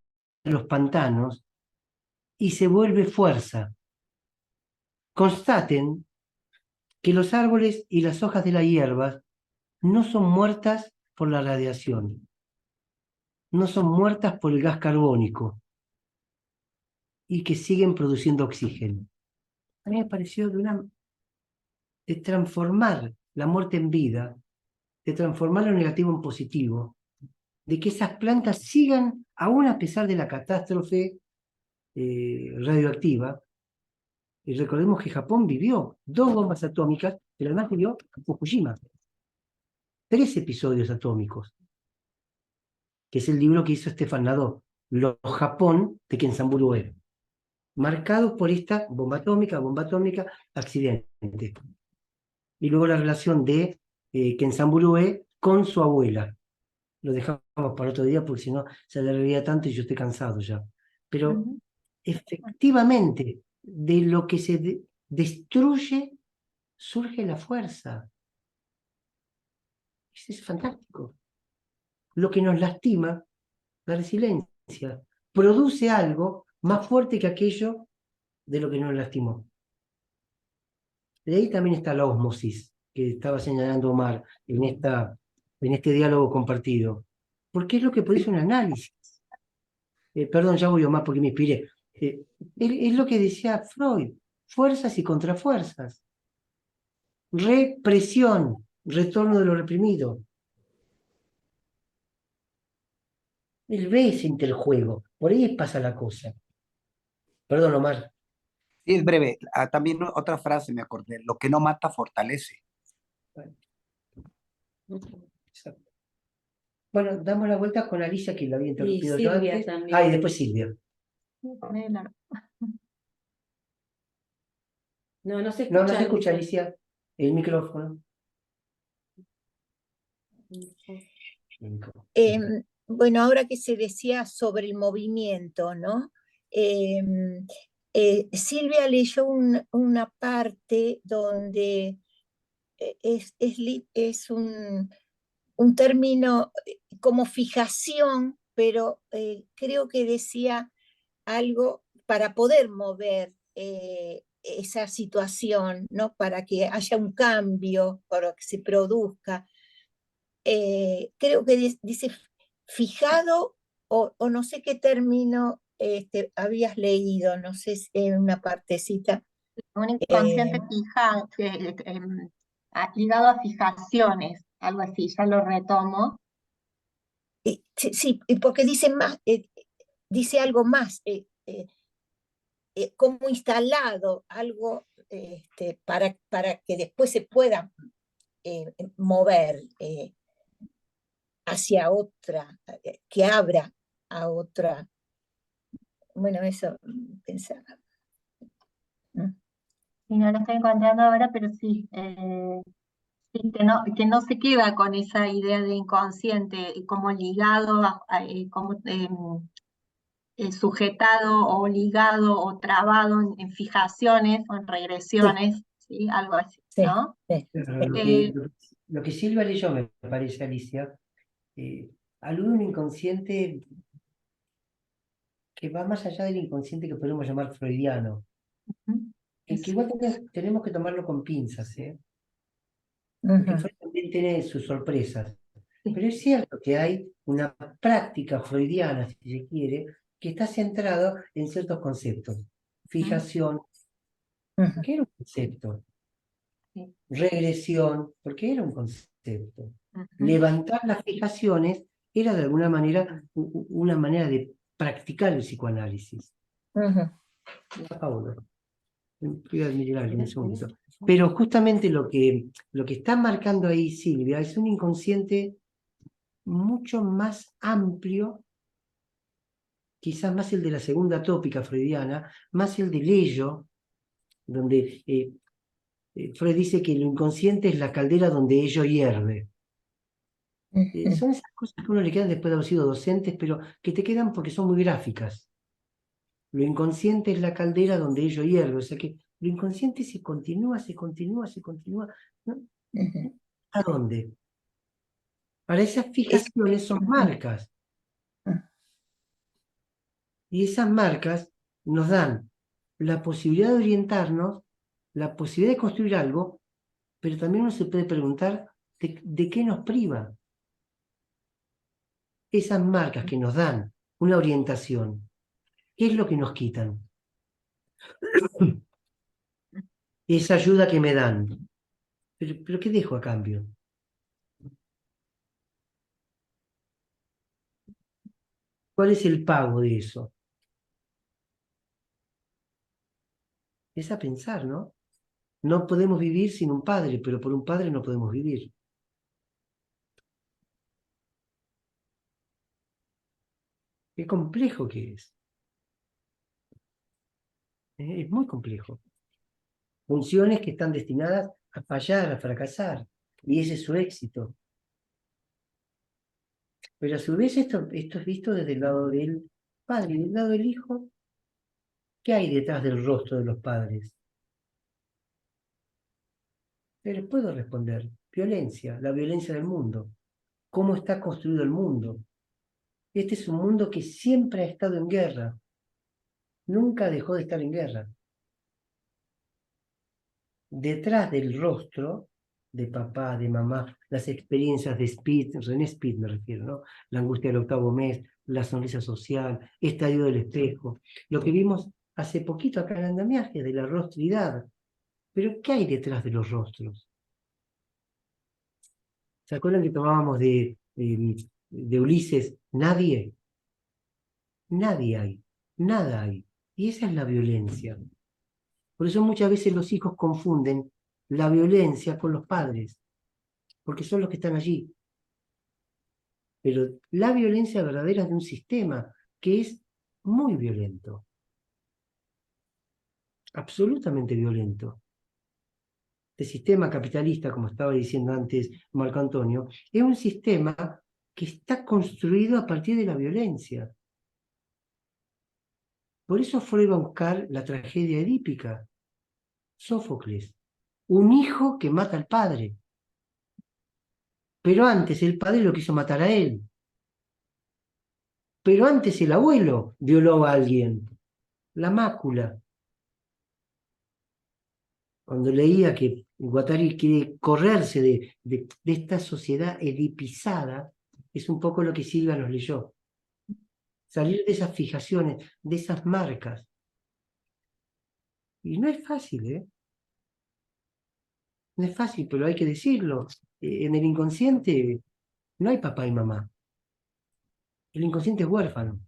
los pantanos y se vuelve fuerza. Constaten que los árboles y las hojas de las hierbas no son muertas por la radiación, no son muertas por el gas carbónico y que siguen produciendo oxígeno. A mí me pareció de transformar la muerte en vida, de transformar lo negativo en positivo, de que esas plantas sigan, aún a pesar de la catástrofe radioactiva. Y recordemos que Japón vivió 2 bombas atómicas, pero además vivió Fukushima, 3 episodios atómicos, que es el libro que hizo Stefan Nadó, Los Japón de Kenzaburo Ué, marcados por esta bomba atómica, accidente. Y luego la relación de Kenzaburo Ué con su abuela. Lo dejamos para otro día porque si no se alargaría tanto y yo estoy cansado ya. Pero efectivamente, de lo que se destruye surge la fuerza. Eso es fantástico. Lo que nos lastima, la resiliencia, produce algo más fuerte que aquello de lo que nos lastimó. De ahí también está la ósmosis que estaba señalando Omar en este diálogo compartido. Porque es lo que produce un análisis. Perdón, ya voy Omar porque me inspiré. Es lo que decía Freud, fuerzas y contrafuerzas. Represión, retorno de lo reprimido. Él ve ese interjuego, por ahí pasa la cosa. Perdón, Omar. Sí, es breve. También otra frase me acordé, lo que no mata fortalece. Exacto. Bueno, damos la vuelta con Alicia, que la había Y interrumpido yo Silvia antes. también. Y después Silvia. No se No, escucha. no se escucha, Alicia. Alicia. El micrófono. Bueno, ahora que se decía sobre el movimiento, ¿no? Silvia leyó una parte donde es un término como fijación, pero creo que decía algo para poder mover esa situación, ¿no? Para que haya un cambio, para que se produzca. Creo que dice fijado o no sé qué término habías leído, no sé si en una partecita. Un inconsciente fijado, ligado a fijaciones, algo así, ya lo retomo. Sí, sí, porque dice más, dice algo más, como instalado, algo para que después se pueda mover hacia otra, que abra a otra. Bueno, eso pensaba. Y no lo estoy encontrando ahora, pero sí, sí, que no se queda con esa idea de inconsciente como ligado, como sujetado o ligado o trabado en fijaciones o en regresiones, ¿sí? Algo así. Sí, ¿no? sí. Lo que Silvia leyó, me parece, Alicia, alude a un inconsciente que va más allá del inconsciente que podemos llamar freudiano, que igual tenemos que tomarlo con pinzas, porque Ujú, Freud también tiene sus sorpresas. Pero es cierto que hay una práctica freudiana, si se quiere, que está centrado en ciertos conceptos. Fijación, ujú, porque era un concepto. Sí. Regresión, porque era un concepto. Ujú. Levantar las fijaciones era de alguna manera una manera de practicar el psicoanálisis. ujú. Paulo, voy a admirar un segundito. Pero justamente lo que está marcando ahí Silvia es un inconsciente mucho más amplio, quizás más el de la segunda tópica freudiana, más el del ello, donde Freud dice que lo inconsciente es la caldera donde ello hierve. Son esas cosas que a uno le quedan después de haber sido docentes, pero que te quedan porque son muy gráficas. Lo inconsciente es la caldera donde ello hierve, o sea que lo inconsciente se continúa, se continúa, se continúa. ¿No? Ujú. ¿A dónde? Para esas fijaciones son marcas. Y esas marcas nos dan la posibilidad de orientarnos, la posibilidad de construir algo, pero también uno se puede preguntar de qué nos priva. Esas marcas que nos dan una orientación, ¿qué es lo que nos quitan? Esa ayuda que me dan. Pero ¿qué dejo a cambio? ¿Cuál es el pago de eso? Es a pensar, ¿no? No podemos vivir sin un padre, pero por un padre no podemos vivir. Qué complejo que es. Es muy complejo. Funciones que están destinadas a fallar, a fracasar, y ese es su éxito. Pero a su vez esto es visto desde el lado del padre, y del lado del hijo. ¿Qué hay detrás del rostro de los padres? Yo les puedo responder. Violencia, la violencia del mundo. ¿Cómo está construido el mundo? Este es un mundo que siempre ha estado en guerra. Nunca dejó de estar en guerra. Detrás del rostro de papá, de mamá, las experiencias de Speed, René Speed me refiero, ¿no? La angustia del octavo mes, la sonrisa social, estadio del espejo, lo que vimos hace poquito acá en el andamiaje de la rostridad. Pero ¿qué hay detrás de los rostros? ¿Se acuerdan que tomábamos de Ulises? Nadie. Nadie hay. Nada hay. Y esa es la violencia. Por eso muchas veces los hijos confunden la violencia con los padres, porque son los que están allí. Pero la violencia verdadera es de un sistema que es muy violento, absolutamente violento. El sistema capitalista, como estaba diciendo antes Marco Antonio, es un sistema que está construido a partir de la violencia. Por eso Freud va a buscar la tragedia edípica, Sófocles, un hijo que mata al padre. Pero antes el padre lo quiso matar a él. Pero antes el abuelo violó a alguien. La mácula. Cuando leía que Guattari quiere correrse de esta sociedad edipizada, es un poco lo que Silvia nos leyó. Salir de esas fijaciones, de esas marcas. Y no es fácil, ¿eh? No es fácil, pero hay que decirlo. En el inconsciente no hay papá y mamá. El inconsciente es huérfano.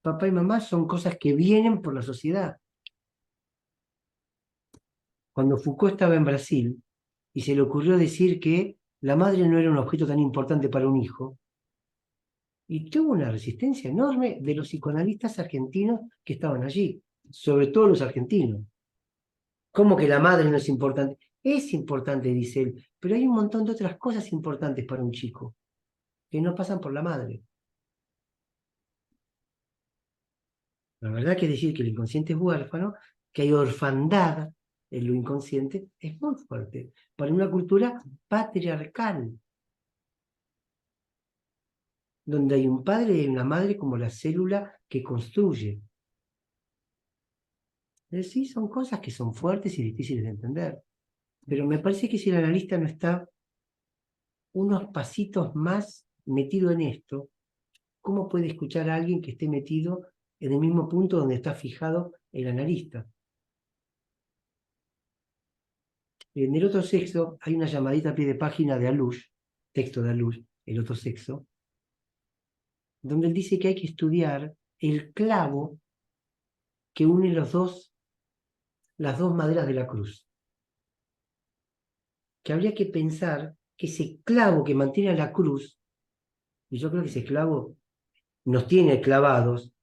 Papá y mamá son cosas que vienen por la sociedad. Cuando Foucault estaba en Brasil y se le ocurrió decir que la madre no era un objeto tan importante para un hijo, y tuvo una resistencia enorme de los psicoanalistas argentinos que estaban allí, sobre todo los argentinos. ¿Cómo que la madre no es importante? Es importante, dice él, pero hay un montón de otras cosas importantes para un chico que no pasan por la madre. La verdad que decir que el inconsciente es huérfano, que hay orfandad en lo inconsciente, es muy fuerte. Para una cultura patriarcal, donde hay un padre y una madre como la célula que construye. Es decir, son cosas que son fuertes y difíciles de entender. Pero me parece que si el analista no está unos pasitos más metido en esto, ¿cómo puede escuchar a alguien que esté metido en el mismo punto donde está fijado el analista? En el otro sexo hay una llamadita a pie de página de Alush, texto de Alush, el otro sexo, donde él dice que hay que estudiar el clavo que une las dos maderas de la cruz. Que habría que pensar que ese clavo que mantiene a la cruz, y yo creo que ese clavo nos tiene clavados,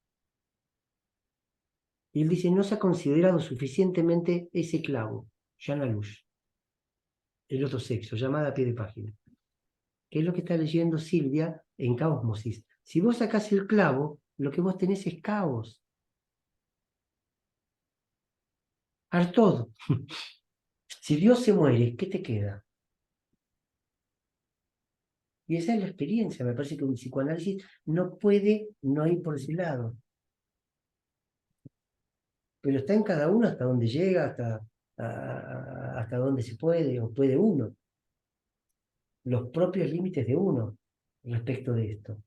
y él dice, no se ha considerado suficientemente ese clavo, Jan Alush, el otro sexo, llamada a pie de página, que es lo que está leyendo Silvia en Caosmosis. Si vos sacás el clavo, lo que vos tenés es caos. Artod, si Dios se muere, ¿qué te queda? Y esa es la experiencia. Me parece que un psicoanálisis no puede no ir por ese lado. Pero está en cada uno hasta dónde llega, hasta dónde se puede o puede uno. Los propios límites de uno respecto de esto.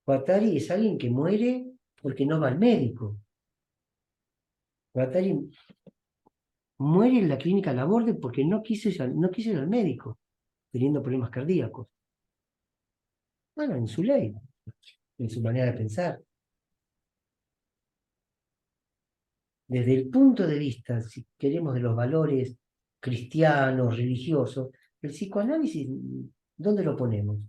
Guattari es alguien que muere porque no va al médico. Guattari muere en la clínica Laborde porque no quiso ir al médico, teniendo problemas cardíacos. Bueno, en su ley, en su manera de pensar. Desde el punto de vista, si queremos, de los valores cristianos, religiosos, el psicoanálisis, ¿dónde lo ponemos?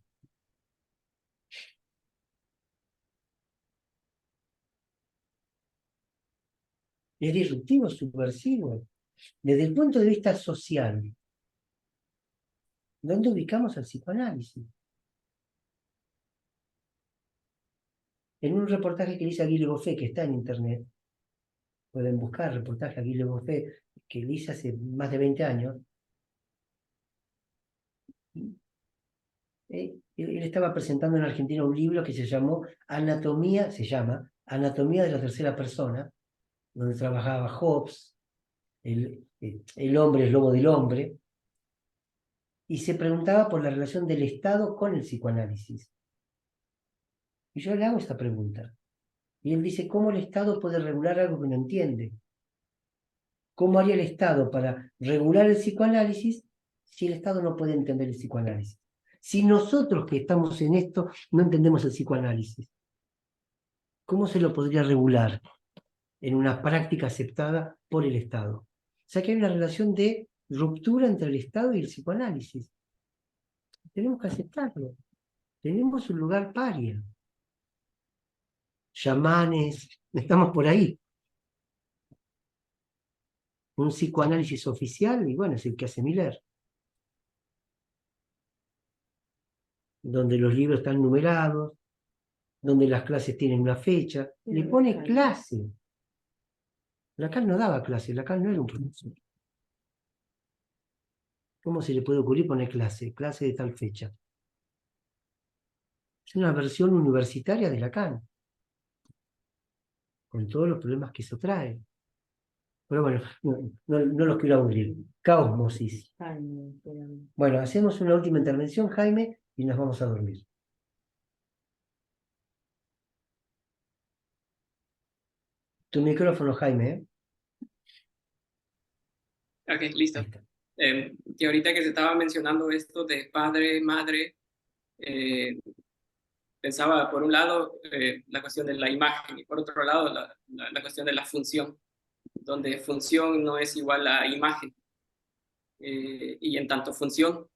Es disruptivo, subversivo. Desde el punto de vista social, ¿dónde ubicamos al psicoanálisis? En un reportaje que le hice a Guy Le Goffet, que está en internet, pueden buscar reportaje a Guy Le Goffet, que le hice hace más de 20 años, él estaba presentando en Argentina un libro que se llama Anatomía de la tercera persona, donde trabajaba Hobbes, el hombre es lobo del hombre, y se preguntaba por la relación del Estado con el psicoanálisis. Y yo le hago esta pregunta. Y él dice, ¿cómo el Estado puede regular algo que no entiende? ¿Cómo haría el Estado para regular el psicoanálisis si el Estado no puede entender el psicoanálisis? Si nosotros que estamos en esto no entendemos el psicoanálisis, ¿cómo se lo podría regular en una práctica aceptada por el Estado? O sea que hay una relación de ruptura entre el Estado y el psicoanálisis. Tenemos que aceptarlo. Tenemos un lugar paria. Chamanes, estamos por ahí. Un psicoanálisis oficial, y bueno, es el que hace Miller. Donde los libros están numerados, donde las clases tienen una fecha. Le pone clase. Lacan no daba clase, Lacan no era un profesor. ¿Cómo se le puede ocurrir poner clase? Clase de tal fecha. Es una versión universitaria de Lacan, con todos los problemas que eso trae. Pero bueno, no los quiero aburrir. Caosmosis. Bueno, hacemos una última intervención, Jaime, y nos vamos a dormir. Tu micrófono, Jaime, ¿eh? Ok, listo. Y ahorita que se estaba mencionando esto de padre, madre, pensaba por un lado la cuestión de la imagen y por otro lado la cuestión de la función, donde función no es igual a imagen. Y en tanto función,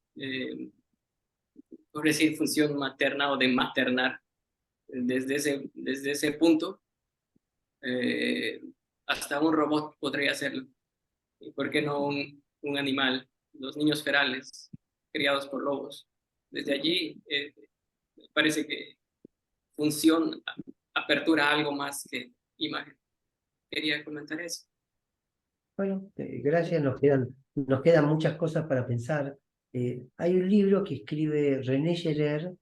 por decir función materna o de maternar, desde ese punto, hasta un robot podría hacerlo. ¿Y por qué no un animal? Los niños ferales, criados por lobos. Desde allí parece que función apertura algo más que imagen. Quería comentar eso. Bueno, gracias, nos quedan muchas cosas para pensar. Hay un libro que escribe René Gerer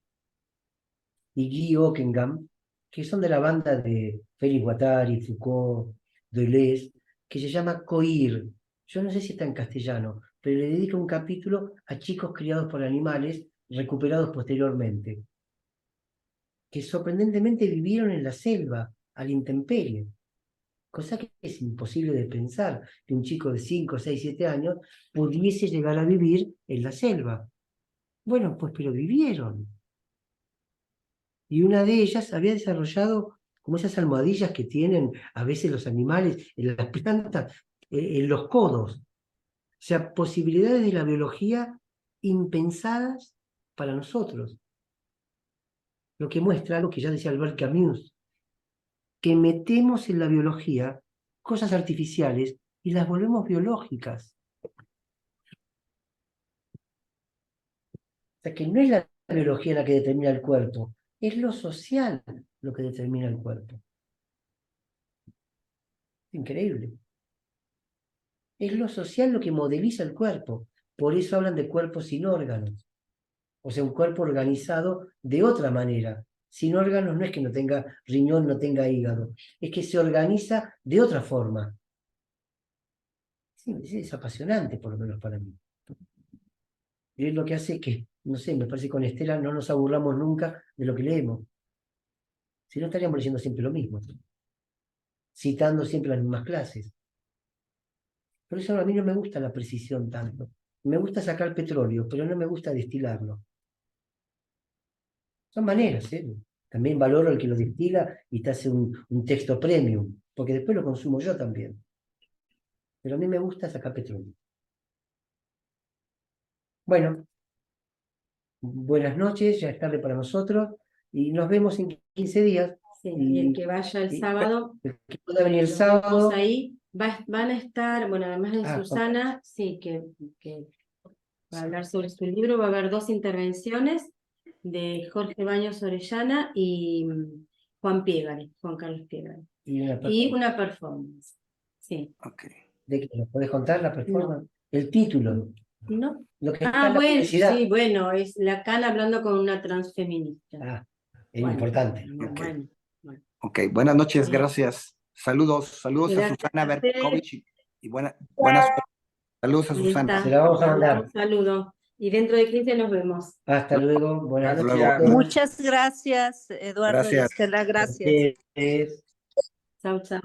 y Guy Ockenham, que son de la banda de Félix Guattari, Foucault, Deleuze, que se llama Coir. Yo no sé si está en castellano, pero le dedica un capítulo a chicos criados por animales recuperados posteriormente, que sorprendentemente vivieron en la selva, a la intemperie. Cosa que es imposible de pensar, que un chico de 5, 6, 7 años pudiese llegar a vivir en la selva. Bueno, pues pero vivieron. Y una de ellas había desarrollado como esas almohadillas que tienen a veces los animales en las plantas, en los codos. O sea, posibilidades de la biología impensadas para nosotros. Lo que muestra lo que ya decía Albert Camus, que metemos en la biología cosas artificiales y las volvemos biológicas. O sea, que no es la biología la que determina el cuerpo, es lo social lo que determina el cuerpo. Increíble. Es lo social lo que modeliza el cuerpo. Por eso hablan de cuerpos sin órganos. O sea, un cuerpo organizado de otra manera. Sin órganos no es que no tenga riñón, no tenga hígado. Es que se organiza de otra forma. Sí, es apasionante, por lo menos para mí. Y es lo que hace que, no sé, me parece que con Estela no nos aburramos nunca de lo que leemos. Si no, estaríamos leyendo siempre lo mismo. Citando siempre las mismas clases. Por eso a mí no me gusta la precisión tanto. Me gusta sacar petróleo, pero no me gusta destilarlo. Son maneras, ¿eh? También valoro el que lo destila y te hace un texto premium, porque después lo consumo yo también. Pero a mí me gusta sacar petróleo. Bueno, buenas noches, ya es tarde para nosotros, y nos vemos en 15 días. Sí, y el que vaya el sábado, el que pueda venir el los vemos sábado. ahí, van a estar, bueno, además de Ah, Susana, sí, que va a hablar sobre su libro, va a haber 2 intervenciones de Jorge Baños Orellana y Juan Carlos Piegari. Y una performance. Sí. Okay. ¿De qué? ¿Nos podés contar la performance? No. El título. No. Lo que está en la Bueno, publicidad. sí, bueno, es Lacan hablando con una transfeminista. Ah, es importante. Bueno. Ok, buenas noches, gracias. Saludos a Susana Berkovich y buenas saludos a Susana. Se la vamos a mandar. Un saludo. Y dentro de 15 nos vemos. Hasta luego. Buenas noches. Muchas gracias, Eduardo y Gracias. Estela. Gracias. Chao, chao.